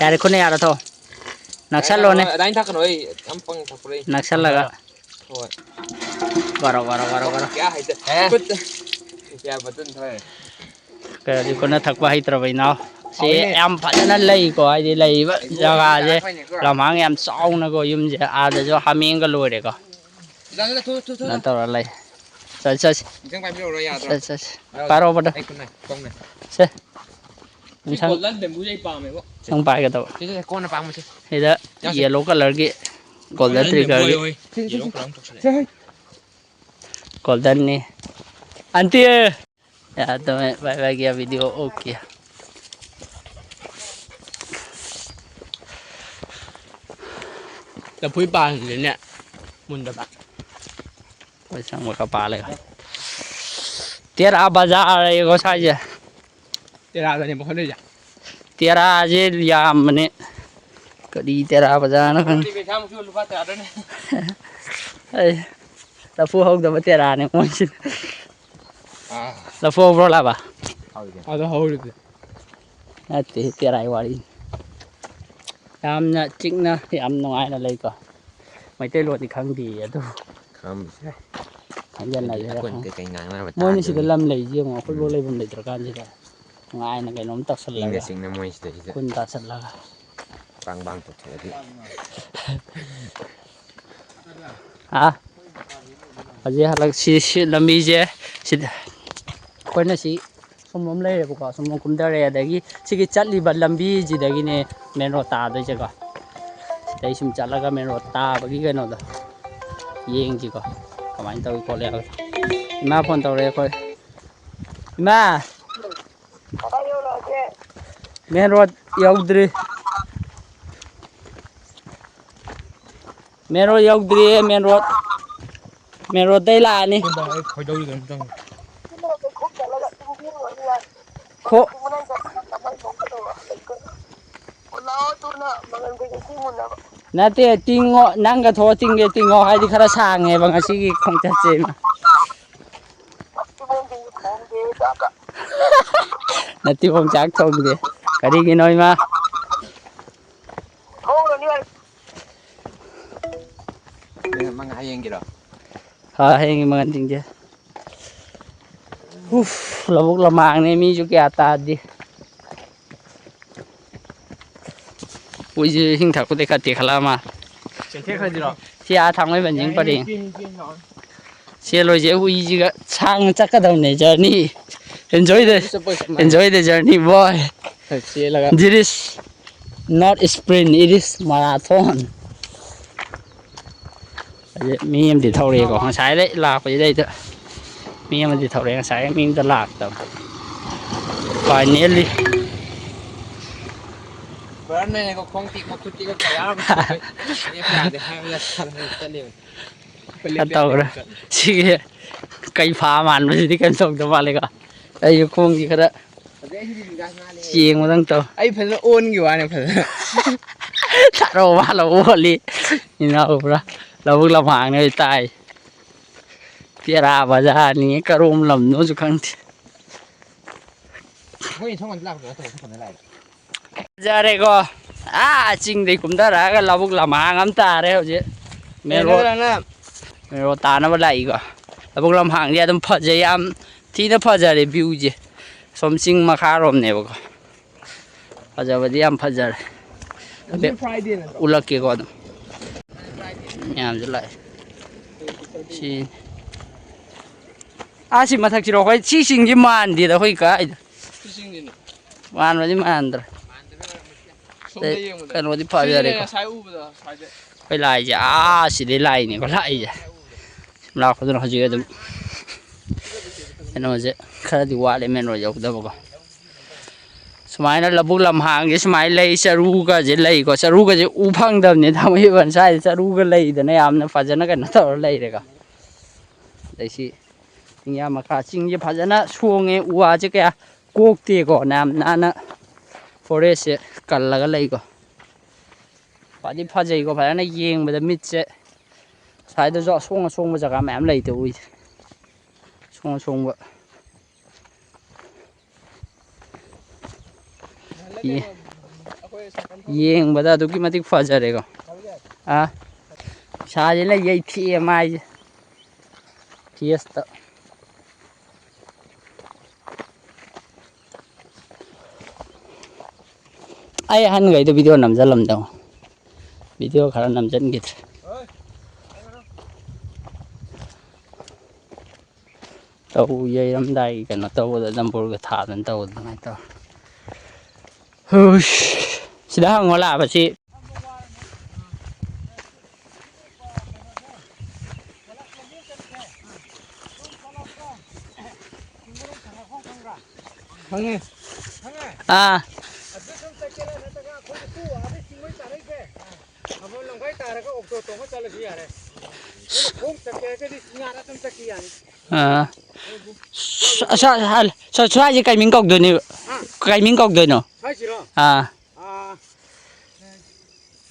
यार खुने यार थो नक्सल लो ने राइन था कनोई हम पंग थपरे नक्सल लगा होय गरो क्या है कुछ क्या बतन थोय कदी कोना थकवा हित्र बैना से याम फजना लई को आइदि लई जगह जे लमांग याम चाउना को युम जे आदा जो हामेंग ग लोरे को न तर लई चल जंग पाइ बिरो या चल पारो बड ai kun này con này से sang lần để mua dây pa mày bộ sang पाइ ग तो thế con nó pa một chứ हेदा येलो कलर की गोल्डन ट्रिगर गोल्डन ने आंटी या तो मैं बाय गया वीडियो ओकेแต่พุ้ยปลาเดี๋ยวเนี่ยมุนตะบะ कोई संग का पा लेगा तेरा बाजार ये को साइज เดี๋ยวเราเนี่ยไม่ค่อยได้จ้ะ तेरा आज या मने कदी तेरा बाजार ना खन ที่ไปทำช่วยลูกค้าแต่ด้วยเนี่ย ए लफू होग द तेरा ने मोन सिन อ่า लफू ब्रो लाबा เอาตัวเขาดูสิ अते तेरा वाली यामना चिकना याम नोंगाय ना लेको मैते लोदी खंगदी अदु ครับใช่ खंजन ना คนเก่งงานมาก मोन सिद लम लई जे मो फुटबॉल लई बम लई तरकान सिदा ngai na kai nom tak sal ยิง la แต่สิ่งนั้นมวยสิ kun ta sal la บางบางตัวเถอะที่ ha aje halak si lami je si koina si ꯑꯁꯣꯝꯂꯣꯝ ꯂꯩꯔꯦꯕꯀꯣ ꯑꯁꯣꯝꯂꯣꯝ ꯀꯨꯝꯊꯔꯦ ꯑꯗꯒꯤ ꯁꯤꯒꯤ ꯆꯠꯂꯤꯕ ꯂꯝꯕꯤꯁꯤꯗꯒꯤꯅꯦ ꯃꯦꯟ ꯔꯣꯗ ꯇꯥꯗꯣꯏꯁꯦꯀꯣ ꯁꯤꯗꯩ ꯁꯨꯝ ꯆꯠꯂꯒ ꯃꯦꯟ ꯔꯣꯗ ꯇꯥꯕꯒꯤ ꯀꯩꯅꯣꯗꯣ ꯌꯦꯡꯁꯤꯀꯣ ꯀꯃꯥꯏꯅ ꯇꯧꯏ ꯈꯣꯠꯂꯦ ꯍꯥꯏꯕꯗꯣ ꯏꯃꯥ ꯐꯣꯟ ꯇꯧꯔꯛꯑꯦ ꯑꯩꯈꯣꯏ ꯏꯃꯥ ꯃꯦꯟ ꯔꯣꯗ ꯌꯧꯗ꯭ꯔꯤ ꯃꯦꯟ ꯔꯣꯗ ꯌꯧꯗ꯭ꯔꯤꯌꯦ ꯃꯦꯟ ꯔꯣꯗꯇꯩ ꯂꯥꯛꯑꯅꯤ ꯅꯠꯇꯦ ꯇꯤꯡꯉꯣ ꯅꯪꯒ ꯊꯣꯛꯑ ꯇꯤꯡꯒꯦ ꯇꯤꯡꯉꯣ ꯍꯥꯏꯗꯤ ꯈꯔ ꯁꯥꯡꯉꯦꯕ ꯉꯁꯤꯒꯤ ꯈꯣꯡꯆꯠꯁꯦ ꯅꯠꯇꯤꯕꯣꯡ ꯆꯥꯛ ꯊꯣꯡꯗꯦ ꯀꯔꯤꯒꯤꯅꯣ ꯏꯃꯥ ꯃꯉꯥ ꯌꯦꯡꯒꯦꯔꯣ ꯍꯌꯦꯡꯒꯤ ꯃꯉꯟ ꯇꯤꯡꯁꯦ ꯂꯧꯕꯨꯛ ꯂꯝꯍꯥꯡꯅꯦ ꯃꯤꯁꯨ ꯀꯌꯥ ꯇꯥꯗꯦ ꯎꯏꯁꯦ ꯏꯁꯤꯡ ꯊꯛꯄꯗꯩ ꯈꯔ ꯇꯦꯛꯈꯠꯂꯛꯑ ꯃꯥꯜꯂꯦ ꯁꯤ ꯊꯥꯡꯃꯩꯕꯟ ꯆꯤꯡ ꯄꯔꯦꯡ ꯆꯦꯜꯂꯣꯏꯁꯦ ꯎꯏꯁꯤꯒ ꯁꯥꯡꯅ ꯆꯠꯀꯗꯕꯅꯦ journey enjoy the journey boy this is not sprint it is marathon ꯃꯤ ꯑꯃꯗꯤ ꯊꯧꯔꯛꯑꯦꯀꯣ ꯉꯁꯥꯏꯗꯩ ꯂꯥꯛꯄꯁꯤꯗꯩꯗ ꯃꯤ ꯑꯃꯗꯤ ꯊꯧꯔꯛꯑꯦ ꯉꯁꯥꯏ ꯃꯤ ꯑꯃꯇ ꯂꯥꯛꯇꯕ ꯐꯥꯏꯅꯦꯜꯂꯤ ꯇꯧꯔꯦ ꯁꯤꯒꯤ ꯀꯩ ꯐꯥ ꯃꯥꯟꯕꯁꯤꯗꯤ ꯀꯩꯅꯣ ꯇꯧꯗꯧ ꯃꯥꯜꯂꯦꯀꯣ ꯑꯩꯁꯨ ꯈꯣꯡꯁꯤ ꯈꯔ ꯌꯦꯡꯕꯗꯪ ꯇꯧ ꯑꯩ ꯐꯖꯅ ꯑꯣꯟꯈꯤ ꯋꯥꯅꯤ ꯐꯖꯅ ꯊꯥꯔꯣ ꯃꯥꯜꯂ ꯑꯣꯜꯂꯤ ꯏꯅꯥꯎꯕ꯭ꯔꯥ ꯂꯧꯕꯨꯛ ꯂꯝꯍꯥꯡꯅꯦ ꯇꯥꯏ ꯇꯦꯔꯥ ꯕꯖꯥꯔꯅꯤ ꯀꯔꯣꯝ ꯂꯝꯅꯣꯁꯨ ꯈꯪꯗꯦ ꯐꯖꯔꯦꯀꯣ ꯆꯤꯡꯗꯩ ꯀꯨꯝꯊꯔꯛꯑꯒ ꯂꯧꯕꯨꯛ ꯂꯝꯍꯥꯡ ꯑꯃ ꯇꯥꯔꯦ ꯍꯧꯖꯤꯛ ꯃꯦꯟ ꯔꯣꯗ ꯇꯥꯅꯕ ꯂꯥꯛꯏꯀꯣ ꯂꯧꯕꯨꯛ ꯂꯝꯍꯥꯡꯁꯦ ꯑꯗꯨꯝ ꯐꯖꯩ ꯌꯥꯝ ꯊꯤꯅ ꯐꯖꯔꯦ ꯚ꯭ꯌꯨꯁꯦ ꯁꯣꯝ ꯆꯤꯡ ꯃꯈꯥꯔꯣꯝꯅꯦꯕꯀꯣ ꯐꯖꯕꯗꯤ ꯌꯥꯝ ꯐꯖꯔꯦ ꯎꯠꯂꯛꯀꯦꯀꯣ ꯑꯗꯨꯝ ꯃꯌꯥꯝꯁꯨ ꯂꯥꯛꯑꯦ ꯁꯤ ꯁꯤ ꯃꯊꯛꯁꯤꯔꯣ ꯑꯩꯈꯣꯏ ꯁꯤ ꯆꯤꯡꯁꯤ ꯃꯥꯟꯗꯦꯗ ꯑꯩꯈꯣꯏ ꯀꯥꯏꯗ ꯃꯥꯟꯕꯗꯤ ꯃꯥꯟꯗ꯭ꯔꯦ ꯀꯩꯅꯣꯗꯤ ꯐꯖꯔꯦꯀꯣ ꯑꯩꯈꯣꯏ ꯂꯥꯛꯏꯁꯦ ꯁꯤꯗꯩ ꯂꯥꯛꯏꯅꯦꯀꯣ ꯂꯥꯛꯏꯁꯦ ꯁꯨꯝ ꯂꯥꯛꯄꯗꯨꯅ ꯍꯧꯖꯤꯛ ꯑꯗꯨꯝ ꯀꯩꯅꯣꯁꯦ ꯈꯔꯗꯤ ꯋꯥꯠꯂꯦ ꯃꯦꯟ ꯔꯣꯗ ꯌꯧꯗꯕꯀꯣ ꯁꯨꯃꯥꯏꯅ ꯂꯧꯕꯨꯛ ꯂꯝꯍꯥꯡꯁꯦ ꯁꯨꯃꯥꯏꯅ ꯂꯩ ꯆꯔꯨꯒꯁꯦ ꯂꯩꯀꯣ ꯆꯔꯨꯒꯁꯦ ꯎ ꯐꯪꯗꯕꯅꯤ ꯊꯥꯡꯃꯩꯕꯟ ꯁ꯭ꯋꯥꯏꯗ ꯆꯔꯨꯒ ꯂꯩꯗꯅ ꯌꯥꯝꯅ ꯐꯖꯅ ꯀꯩꯅꯣ ꯇꯧꯔ ꯂꯩꯔꯦꯀꯣ ꯑꯗꯩ ꯁꯤ ꯆꯤꯡꯌꯥ ꯃꯈꯥ ꯆꯤꯡꯁꯦ ꯐꯖꯅ ꯁꯣꯡꯉꯦ ꯎ ꯋꯥꯁꯦ ꯀꯌꯥ ꯀꯣꯛꯇꯦꯀꯣ ꯌꯥꯝ ꯅꯥꯟꯅ ꯐꯣꯔꯦꯁꯁꯦ ꯀꯜꯂꯒ ꯂꯩꯀꯣ ꯐꯗꯤ ꯐꯖꯩꯀꯣ ꯐꯖꯅ ꯌꯦꯡꯕꯗ ꯃꯤꯠꯁꯦ ꯁ꯭ꯋꯥꯏꯗꯁꯨ ꯑꯁꯣꯡ ꯑꯁꯣꯡꯕ ꯖꯒꯥ ꯃꯌꯥꯝ ꯂꯩꯇ ꯎꯏꯁꯦ ꯑꯁꯣꯡ ꯑꯁꯣꯡꯕ ꯌꯦꯡꯕꯗ ꯑꯗꯨꯛꯀꯤ ꯃꯇꯤꯛ ꯐꯖꯔꯦꯀꯣ ꯏꯁꯥꯁꯤꯅ ꯌꯩꯊꯦꯛꯑꯦ ꯃꯥꯏꯁꯦ ꯐꯦꯁꯇ ꯑꯩ ꯑꯍꯟꯈꯩꯗꯣ ꯚꯤꯗꯤꯑꯣ ꯅꯝꯁꯤꯜꯂꯝꯗꯧ ꯚꯤꯗꯤꯑꯣ ꯈꯔ ꯅꯝꯁꯤꯟꯈꯤꯗ꯭ꯔꯦ ꯌꯩꯔꯝꯗꯥꯏ ꯀꯩꯅꯣ ꯇꯧꯕꯗ ꯗꯝꯕꯨꯔꯒ ꯊꯥꯗꯅ ꯇꯧꯕꯗ ꯑꯗꯨꯃꯥꯏꯅ ꯇꯧꯋꯦ ꯁꯤꯗ ꯍꯪꯉꯣ ꯂꯥꯛꯑꯕꯁꯤ ꯈꯪꯉꯦ ꯑꯗꯨ ꯁꯨꯝ ꯆꯠꯀꯦꯔꯥ ꯅꯠꯇ꯭ꯔꯒ ꯑꯩꯈꯣꯏ ꯑꯥꯗꯩ ꯆꯤꯡꯃꯩ ꯇꯥꯔꯛꯏꯁꯦ ꯑꯃꯨꯛ ꯂꯝꯈꯥꯏ ꯇꯥꯔꯒ ꯑꯣꯛꯇꯣ ꯇꯣꯡꯉ ꯆꯠꯂꯁꯨ ꯌꯥꯔꯦ ꯅꯣꯏꯅ ꯈꯣꯡ ꯆꯠꯀꯦ ꯍꯥꯏꯔꯒꯗꯤ ꯆꯤꯡꯌꯥꯗ ꯑꯗꯨꯝ ꯆꯠꯈꯤ ꯌꯥꯅꯤ ꯁ꯭ꯋꯥꯏꯁꯦ ꯀꯩ ꯃꯤꯡ ꯀꯧꯗꯣꯏꯅꯦꯕ ꯀꯩ ꯃꯤꯡ ꯀꯧꯗꯣꯏꯅꯣ ꯁ꯭ꯋꯥꯏꯁꯤꯔꯣ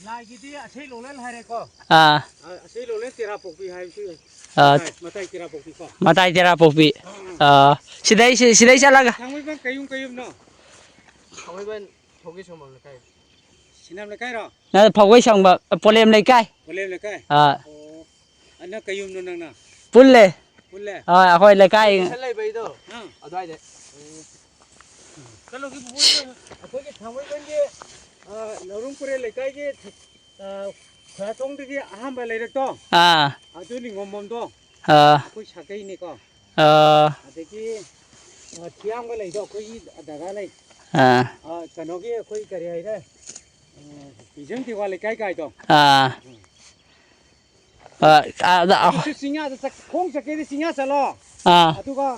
ꯂꯥꯏꯒꯤꯗꯤ ꯑꯁꯩ ꯂꯣꯂꯦꯜ ꯍꯥꯏꯔꯦꯀꯣ ꯑꯁꯩ ꯂꯣꯂꯦꯜ ꯇꯦꯔꯥ ꯄꯣꯛꯄꯤ ꯍꯥꯏꯕꯁꯨ ꯃꯇꯥꯏ ꯇꯦꯔꯥ ꯄꯣꯛꯄꯤꯀꯣ ꯃꯇꯥꯏ ꯇꯦꯔꯥ ꯄꯣꯛꯄꯤ ꯁꯤꯗꯩ ꯆꯠꯂꯒ ꯊꯥꯡꯃꯩꯕꯟ ꯀꯩꯌꯨꯝꯅꯣ ꯊꯥꯡꯃꯩꯕꯟ ꯐꯧꯒꯤ ꯁꯣꯝꯕꯝ ꯂꯩꯀꯥꯏ ꯁꯤꯅꯦꯝ ꯂꯩꯀꯥꯏꯔꯣ ꯐꯧꯒꯩ ꯁꯪꯕ ꯄꯣꯂꯦꯝ ꯂꯩꯀꯥꯏ ꯄꯣꯂꯦꯝ ꯂꯩꯀꯥꯏ ꯑꯣ ꯀꯩꯌꯨꯝꯅꯣ ꯅꯪꯅ ꯄꯨꯜꯂꯦ ꯄꯨꯜꯂꯦ ꯑꯩꯈꯣꯏ ꯂꯩꯀꯥꯏ ꯂꯩꯕꯩꯗꯣ ꯑꯗꯨꯋꯥꯏꯗ ꯀꯩꯅꯣꯒꯤ ꯑꯩꯈꯣꯏꯒꯤ ꯊꯥꯡꯃꯩꯕꯟꯒꯤ ꯅꯧꯔꯨꯝ ꯄꯨꯔꯦꯜ ꯂꯩꯀꯥꯏꯒꯤ ꯈꯨꯌꯥꯊꯣꯡꯗꯒꯤ ꯑꯍꯥꯟꯕ ꯂꯩꯔꯛꯇꯣ ꯑꯗꯨ ꯅꯤꯉꯣꯝꯕꯝꯗꯣ ꯑꯩꯈꯣꯏ ꯁꯥꯒꯩꯅꯤꯀꯣ ꯑꯗꯒꯤ ꯊꯤꯌꯥꯝꯒ ꯂꯩꯗꯣ ꯑꯩꯈꯣꯏꯒꯤ ꯖꯒꯥ ꯂꯩ ꯀꯩꯅꯣꯒꯤ ꯑꯩꯈꯣꯏ ꯀꯔꯤ ꯍꯥꯏꯔꯦ ꯄꯤꯖꯝ ꯇꯤꯋꯥ ꯂꯩꯀꯥꯏ ꯀꯥꯏꯗꯣ ꯑꯗꯨꯁꯨ ꯆꯤꯡꯌꯥꯗ ꯈꯣꯡ ꯆꯠꯀꯦꯗꯤ ꯆꯤꯡꯌꯥ ꯆꯠꯂꯣ ꯑꯗꯨꯒ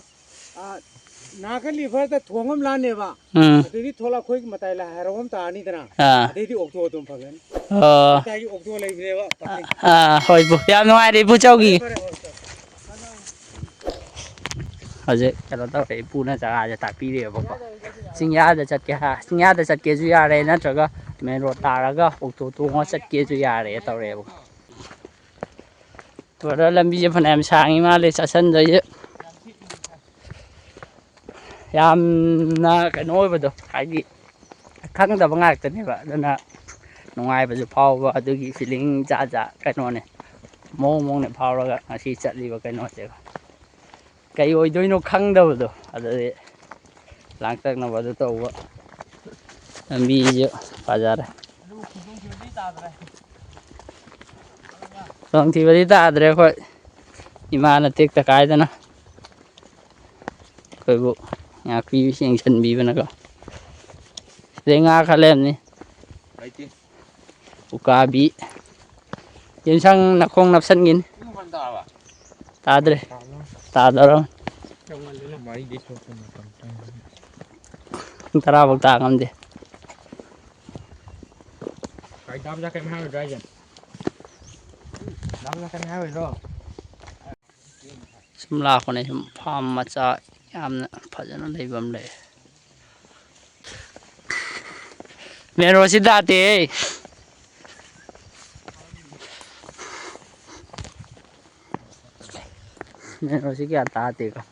ꯅꯥꯀꯟ ꯂꯤꯚꯔꯗ ꯊꯣꯡ ꯑꯃ ꯂꯥꯟꯅꯦꯕ ꯑꯗꯩꯗꯤ ꯊꯣꯛꯂꯛ ꯑꯩꯈꯣꯏꯒꯤ ꯃꯇꯥꯏ ꯍꯥꯏꯔꯣ ꯑꯃ ꯇꯥꯔꯅꯤꯗꯅ ꯑꯗꯩꯗꯤ ꯑꯣꯛꯇꯣ ꯑꯗꯨꯝ ꯐꯪꯒꯅꯤ ꯃꯇꯥꯏꯒꯤ ꯑꯣꯛꯇꯣ ꯂꯩꯕꯅꯦꯕ ꯍꯣꯏ ꯌꯥꯝ ꯅꯨꯡꯉꯥꯏꯔꯦ ꯏꯄꯨꯆꯧꯒꯤ ꯍꯧꯖꯤꯛ ꯀꯩꯅꯣ ꯇꯧꯔꯦ ꯏꯄꯨꯅ ꯖꯒꯥꯁꯦ ꯇꯥꯛꯄꯤꯔꯦꯕꯀꯣ ꯆꯤꯡꯌꯥꯗ ꯆꯠꯀꯦꯁꯨ ꯌꯥꯔꯦ ꯅꯠꯇ꯭ꯔꯒ ꯃꯦꯟ ꯔꯣꯗ ꯇꯥꯔꯒ ꯑꯣꯛꯇꯣ ꯇꯣꯡꯉ ꯆꯠꯀꯦꯁꯨ ꯌꯥꯔꯦ ꯇꯧꯔꯦꯕꯀꯣ ꯇꯣꯔꯗ ꯂꯝꯕꯤꯁꯦ ꯐꯅꯌꯥꯝ ꯁꯥꯡꯉꯤ ꯃꯥꯜꯂꯦ ꯆꯠꯁꯟꯗꯣꯏꯁꯦ ꯌꯥꯝꯅ ꯀꯩꯅꯣ ꯑꯣꯏꯕꯗꯣ ꯍꯥꯏꯗꯤ ꯈꯪꯗꯕ ꯉꯥꯛꯇꯅꯦꯕ ꯑꯗꯨꯅ ꯅꯨꯡꯉꯥꯏꯕꯁꯨ ꯐꯥꯎꯕ ꯑꯗꯨꯒꯤ ꯐꯤꯂꯤꯡ ꯖꯥꯠ ꯀꯩꯅꯣꯅꯦ ꯃꯑꯣꯡꯅꯦ ꯐꯥꯎꯔꯒ ꯉꯁꯤ ꯆꯠꯂꯤꯕ ꯀꯩꯅꯣꯁꯦ ꯀꯩ ꯑꯣꯏꯗꯣꯏꯅꯣ ꯈꯪꯗꯕꯗꯣ ꯑꯗꯨꯗꯤ ꯂꯥꯡꯇꯛꯅꯕ ꯑꯗꯨ ꯇꯧꯕ ꯂꯝꯕꯤꯁꯨ ꯐꯖꯔꯦ ꯈꯨꯗꯣꯡꯊꯤꯕꯗꯤ ꯇꯥꯗ꯭ꯔꯦ ꯑꯩꯈꯣꯏ ꯏꯃꯥꯅ ꯇꯦꯛꯇ ꯀꯥꯏꯗꯅ ꯑꯩꯈꯣꯏꯕꯨ ꯉꯥꯛꯄꯤ ꯌꯦꯡꯁꯤꯟꯕꯤꯕꯅꯀꯣ ꯁꯤꯗꯩ ꯉꯥ ꯈꯔ ꯂꯩꯔꯝꯅꯤ ꯎꯀꯥꯕꯤ ꯌꯦꯟꯁꯥꯡ ꯅꯈꯣꯡ ꯅꯞꯁꯟꯒꯤꯅꯤ ꯇꯥꯗ꯭ꯔꯦ ꯇꯥꯗꯧꯔꯣ ꯄꯨꯡ 10 ꯇꯥ ꯉꯝꯗꯦ ꯁꯨꯝ ꯂꯥꯛꯄꯅꯦ ꯁꯨꯝ ꯐꯥꯝ ꯃꯆꯥ ꯌꯥꯝꯅ ꯐꯖꯅ ꯂꯩꯕ ꯑꯃ ꯂꯩ ꯃꯦꯟ ꯔꯣꯗꯁꯤ ꯇꯥꯗꯦ ꯃꯦꯟ ꯔꯣꯗꯁꯤ ꯀꯌꯥ ꯇꯥꯗꯦꯀꯣ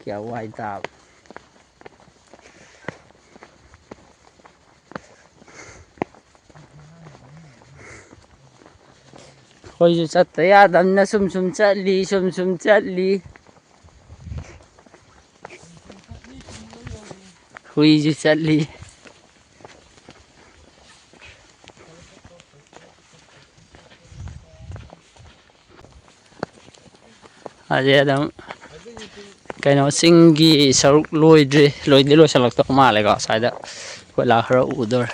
kẹo quay tàu khôi sắt tới à đâm nó sum chali khôi chali aje adam cái nó sinh gi saruk lôi salak to ma le ga sai da ko la khara u dor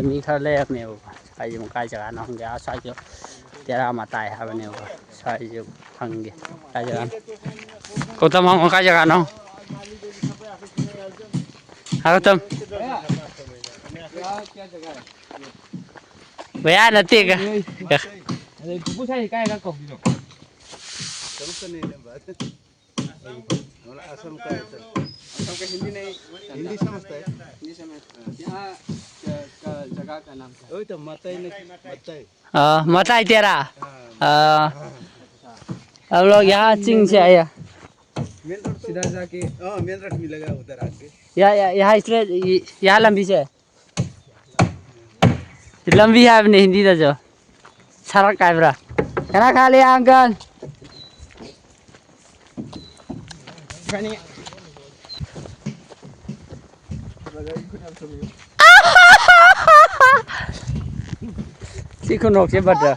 mi khá lẹ mèo sai dùng cái chả nó không ghé sai chứ tera mà tài hai bên sai dùng thằng gì cái chả cô tâm không cái chả nó hả tâm vậy ai là tiếc à cũng sai cái cổng gì rồi Hindi नहीं हिंदी समझता है हिंदी समझता है यहाँ जगह का नाम क्या है तो मताई नहीं मताई तेरा हम लोग यहाँ चिंग से आया सीधा जाके मेन रोड मिलेगा उधर आके यहाँ इसलिए यहाँ लंबी से लंबी है अपने हिंदी तो जो सड़क कैमरा खाना खा लिया uncle si con nọc sẽ bật rồi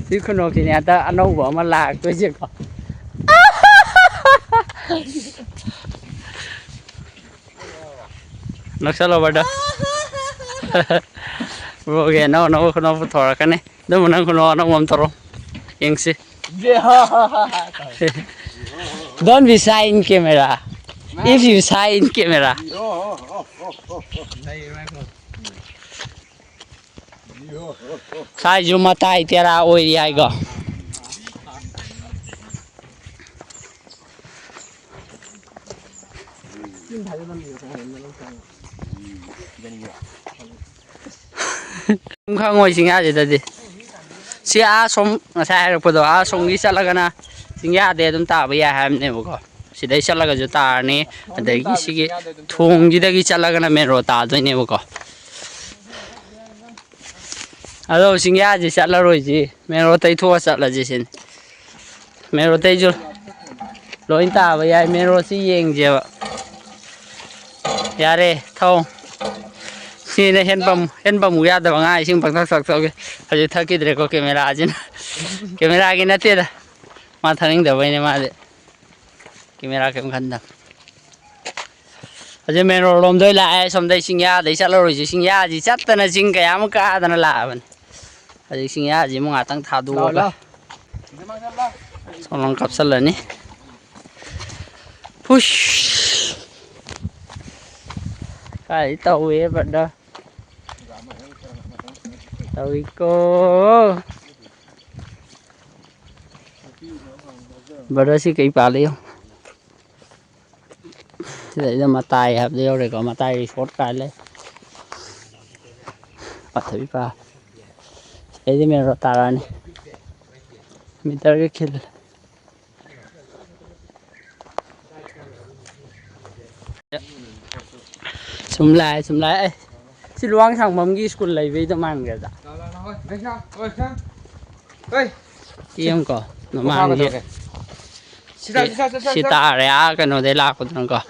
si con nọc thì nhà ta ăn đâu bỏ mà lạc tôi chưa có nó sẽ là bật đó rồi nó thổi cái này đâu mà nó ngâm thổi yên si don't be shy in camera if you shy in camera khai zoom tay tera oi ai go không ngồi sinh ra gì đó gì si a sông sai được rồi a sông đi sát là cái na sinh ra để chúng ta bây giờ ham này một cái si đây sát là cái chúng ta này đây cái si cái thùng gì đây cái sát là cái na mero ta rồi này một cái alo sinh ra gì sát là rồi gì mero tay thua sát là gì xin mero tay chưa rồi ta bây giờ mero si yên gì vậy Yare, thâu. Xin hên bầm mũ ya đâu ngay xin bằng thắc sắc sao cái. Hãy thắc cái đấy có camera chứ. Camera cái nát tiệt. Mà thằng đâu vậy mà đấy. Camera cái khăn đâu. Hãy mình rồi làm đôi lại xong đây xin ya đấy chắc rồi xin ya gì chắc là xin cái ám cả là lạ vậy. Hãy xin ya gì mà tăng thao đua. Xong lòng cặp sẵn lên đi. Push. Cái tàu ấy vẫn đó. Tàu cô. Vẫn đó xí cái bà liêu. Thế đấy là mà tay hạp liêu rồi có mà tay phốt cái lên. Bắt thử bà. Thế thì mình rồi ta ra này. Mình tới cái kia. Sum lại xin luang sang mầm ghi school lấy về tụi mình kìa dạ chị không có nó mang gì chị ta ra cái nó để lạc của nó có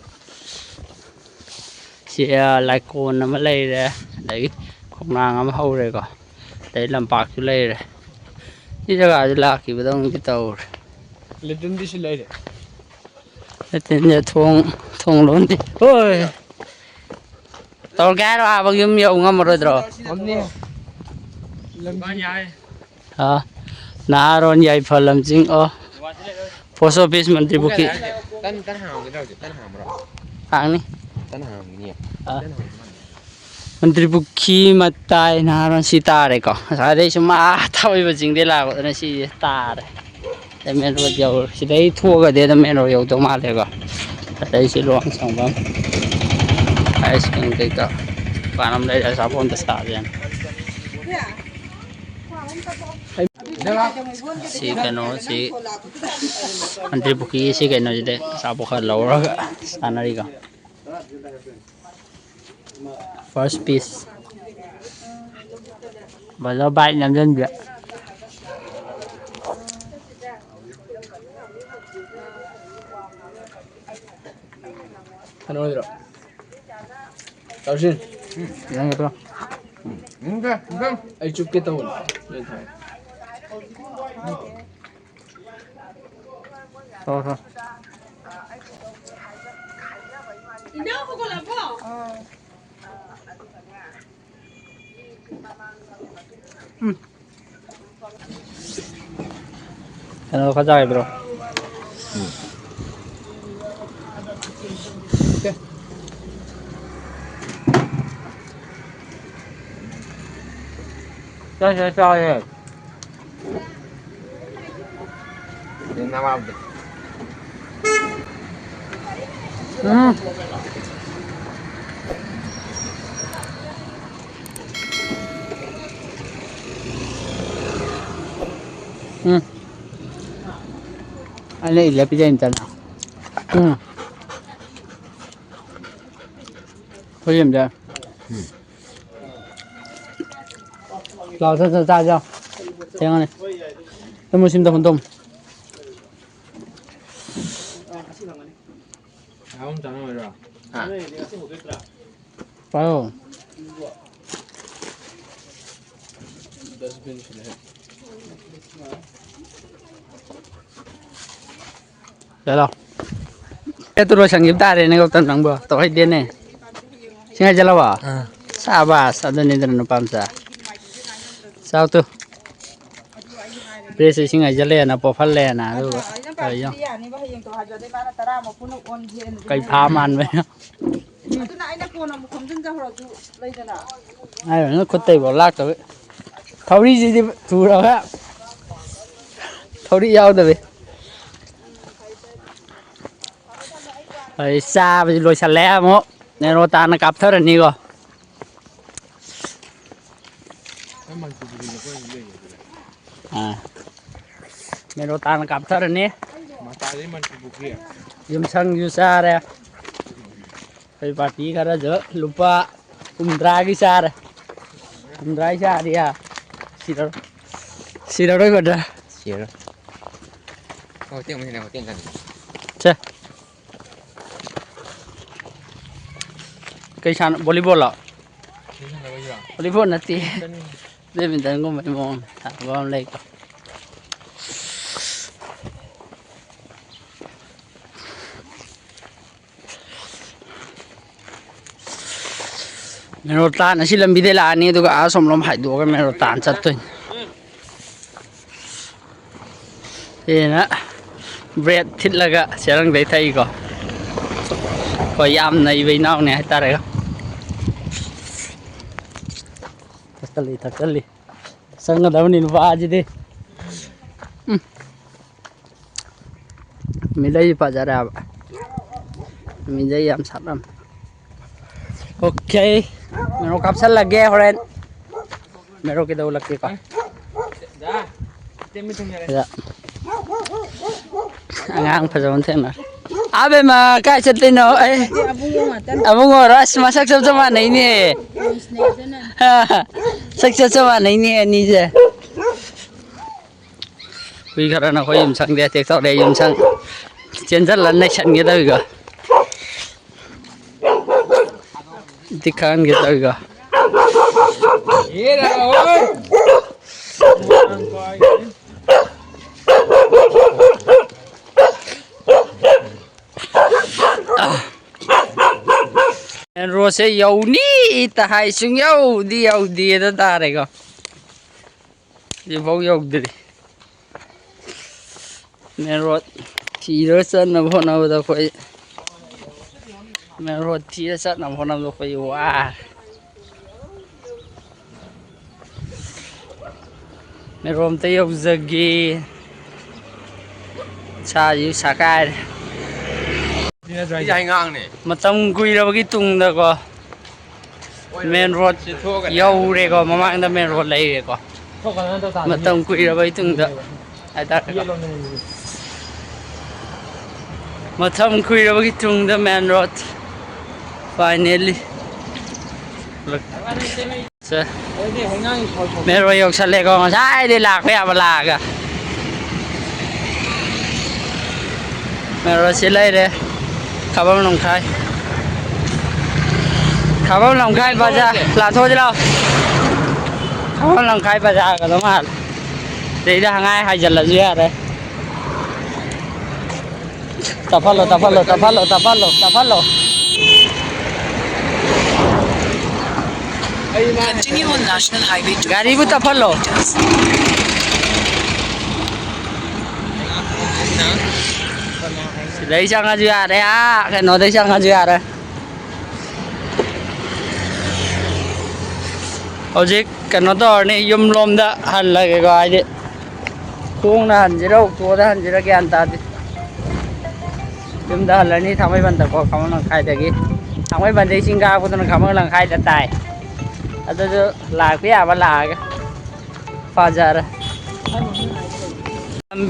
chị lại cồn nó mới lấy ra đấy không nàng nó hâu rồi có đấy làm bạc chú lấy rồi chị cho gà chú lạc thì bắt đầu cái tàu lên trên đi xin lấy đấy lên trên thùng luôn đi ôi tàu cá đó bao nhiêu nhiều ngâm rồi rồi na ron yai phalam jing o post office mantri buki tan hào cái đâu chứ tan hào rồi hang ni tan hào nhiều mantri buki matai na ron sita re ko sa dei suma thoi ba jing de la ko na si ta re de men ro yo si dei thua ga de men ro yo to ma le ko dei si luang sang bam ai sing ke ka panam dei sa pon ta sa de si cái nó si anh đi buki si cái nó gì đấy sao bốc hơi lâu rồi anh đi cả first piece bây giờ bảy năm dân việt anh nói rồi tao xin yang itu enggak ai chụp cái tàu lên thôi thôi thôi Hello, có dài bro. Chơi rồi. Đừng nào vào. Anh ấy lấy cái gì vậy nào? Có gì vậy? Lao ra cho. Thế này. Tôi muốn xin tao phần tôm. Không chẳng rồi rồi. Hả? Phải không? Được rồi. Cái tôi rồi sang giúp ta đây này có tận nắng bữa. Tôi hay điên này. Xin ngay cho lâu à? Sao bà? Sao tôi nên nó bám sao? Sao tôi? Bây giờ xin ngay cho lên nó bỏ phát lên nè. Rồi không? Cây phá man vậy. Ai rồi nó có tay bỏ lắc rồi. Thấu đi gì thì thù đâu á. Thấu đi nhau rồi. Rồi xa bây giờ lôi xa lẽ mô. Nên nó ta nó cặp thớt rồi đi rồi. Nên nó ta nó cặp thớt rồi đi. Dùng xăng dù xa rồi. Rồi bà tí khá ra dỡ. Lupa umdra cái xa rồi. Umdra xa đi à. Xì đâu đấy còn ra. Xì rồi. Có tiếng thế nào có tiếng gần. Chơi. cây sàn volleyball à volleyball là tí đây mình thấy có mấy món thả vào đây cả mero tan asi lambi de la ni duga a somlom hai do ga mero tan chat tu ena bread thit laga serang dei thai ko yam nei bei naw ne ta re thakali sang da ni wa ji de mi dai pa ja ra ba mi dai yam sat lam okay mero kapsal lage horen mero ke dau lagi ka ja temi thung ya angang phajon thena abe ma kai chatte no ai abungo ras masak sab sama nahi ne sak sama nahi ne ni je hui khara na khoi yum sang de tek tok de yum sang chen jal lan nai chan ge da ga dikhan ge da ga ye ra oi rồi sẽ dầu ní ta hay xuống dầu đi đó ta này coi đi vô dầu đi nè rồi thì đó sân nó vô nào đâu phải nè rồi thì đó sân nó vô nào đâu phải wow nè rồi tới dầu giờ gì xa dữ xa cay mà trong quy ra cái tung đó có main road dâu đây có mà mang ra main road lấy đây có mà trong quy ra cái tung đó ai ta mà trong quy ra cái tung đó main road finally main road dọc sắt lấy có mà sai đi lạc cái mà lạc à main road sẽ lấy đây khám bấm lòng khai bà ra làm thôi chứ đâu khám bấm lòng khai bà ra cả tấm hạt đấy là hàng ai hay dần là gì à đấy tập phát lộ Continue on National Highway 2. gari bu tập phát lộ đấy sang là gì à đấy à cái nó đấy sang là gì à đấy ojik cái nó to này yum lom đó hẳn là cái gọi đấy khuôn là hẳn gì đâu tua đó hẳn gì đó cái anh ta đi yum đó hẳn là ní thằng mấy bạn tập có không làm khai được cái thằng mấy bạn đi Singapore tụi nó không làm khai được tài ở đây là cái à là cái pha ra rồi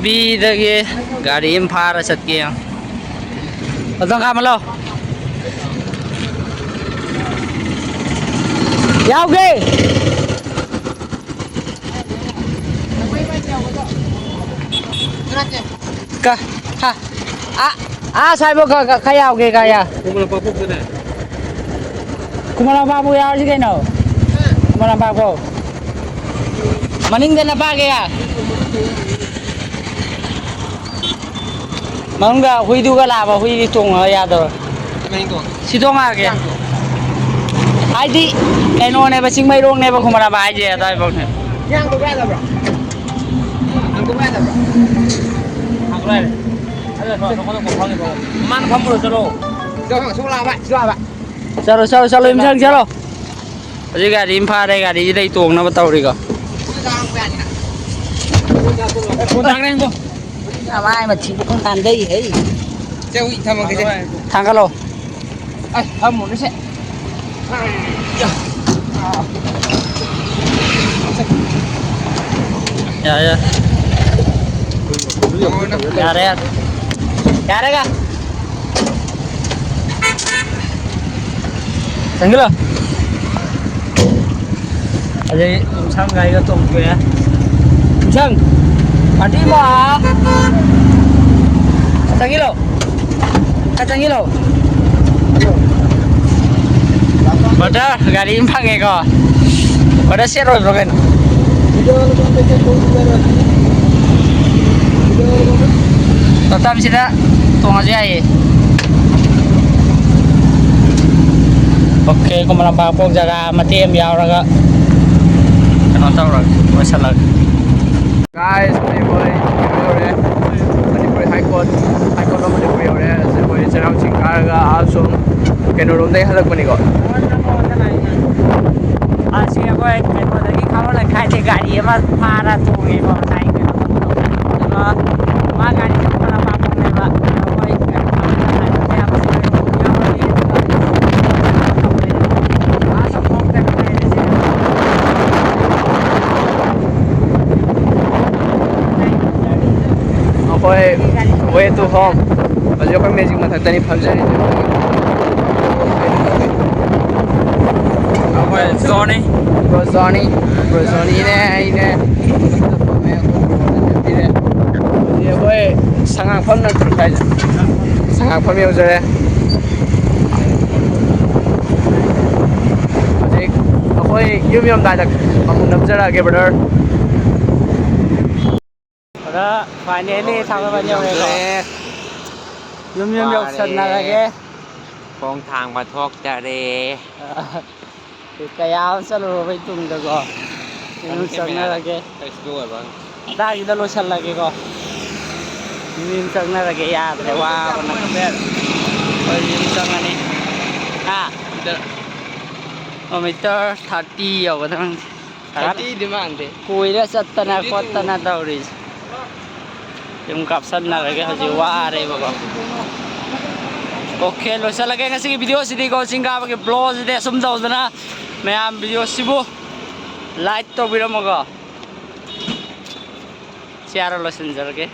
bi đó cái gari em pha ra sạch kia ở trong cam lo giao ghê cả ha sai bộ cái giao ghê cái à cũng làm ba bộ giao chứ cái nào cũng làm ba bộ maning din na ba kaya mang ga hui du ga la ba hui di tung ya do si tung a kaya ai di cái nó này ba sing mai rong này ba khumara ba ai je ta ba ne yang to ga da bro ang to ga da bro ang ra ale nó có nó không có man không được cho đâu cho xuống la vậy sao im sang sao bây giờ đi pha đây đi đây tuồng nó bắt đầu đi cơ con thằng này không làm ai mà chỉ con thằng đây ấy chơi thằng cái gì thằng cái lô ai thằng một nó sẽ dạ đấy cả thằng cái lô aja sang gai ga tong ke sang adi ma kacang kilo Brother, gari impang ko. Brother, share bro kan. Totam sida tunga siya eh. Okay, kung malambapog jaga mati am yaw raga. Kanon taw rag, masalag. Guys, Manipur High Court of Manipur से कोई चराव चिंगारगा आसुम केनोरोंदे हलकपनि को Asi ako ay lagi kamu lagi kaji gari ama para tungi ko naik ke tempat itu. Ma gari itu mana papun ni ba? Ako ay kaya apa sih? Asal kong tak kaya ni sih. अखोई way to home अजो कोई magic मथक्तनि फमजरि अखोई Johnny ने ये कोई संगां फम न थुखाय संगां फम योजरे अखोई yum दायक ममु नमजरा के brother Ada finally sama banyak mereka. Yum yok sana lagi. โครงทางมาทอกจะเร Kaya selalu betul tu ko. Yum sana lagi. ไปด้วยบ้าง Dah kita lusan lagi ko. Yum sana lagi ya. Dewa mana ber. Yum sana ni. Ah. Meter 30 ya betul. ที่ดีมากเลย Kuila sa tanah kota na tauris. Yung kapsan na lagi haji ware bago. Okay, lo sa lagay nga sige video si Digo singga pag vlog si De sumdaw na. May am video sibo. Light to biro mo ko. Share lo sinjar ke.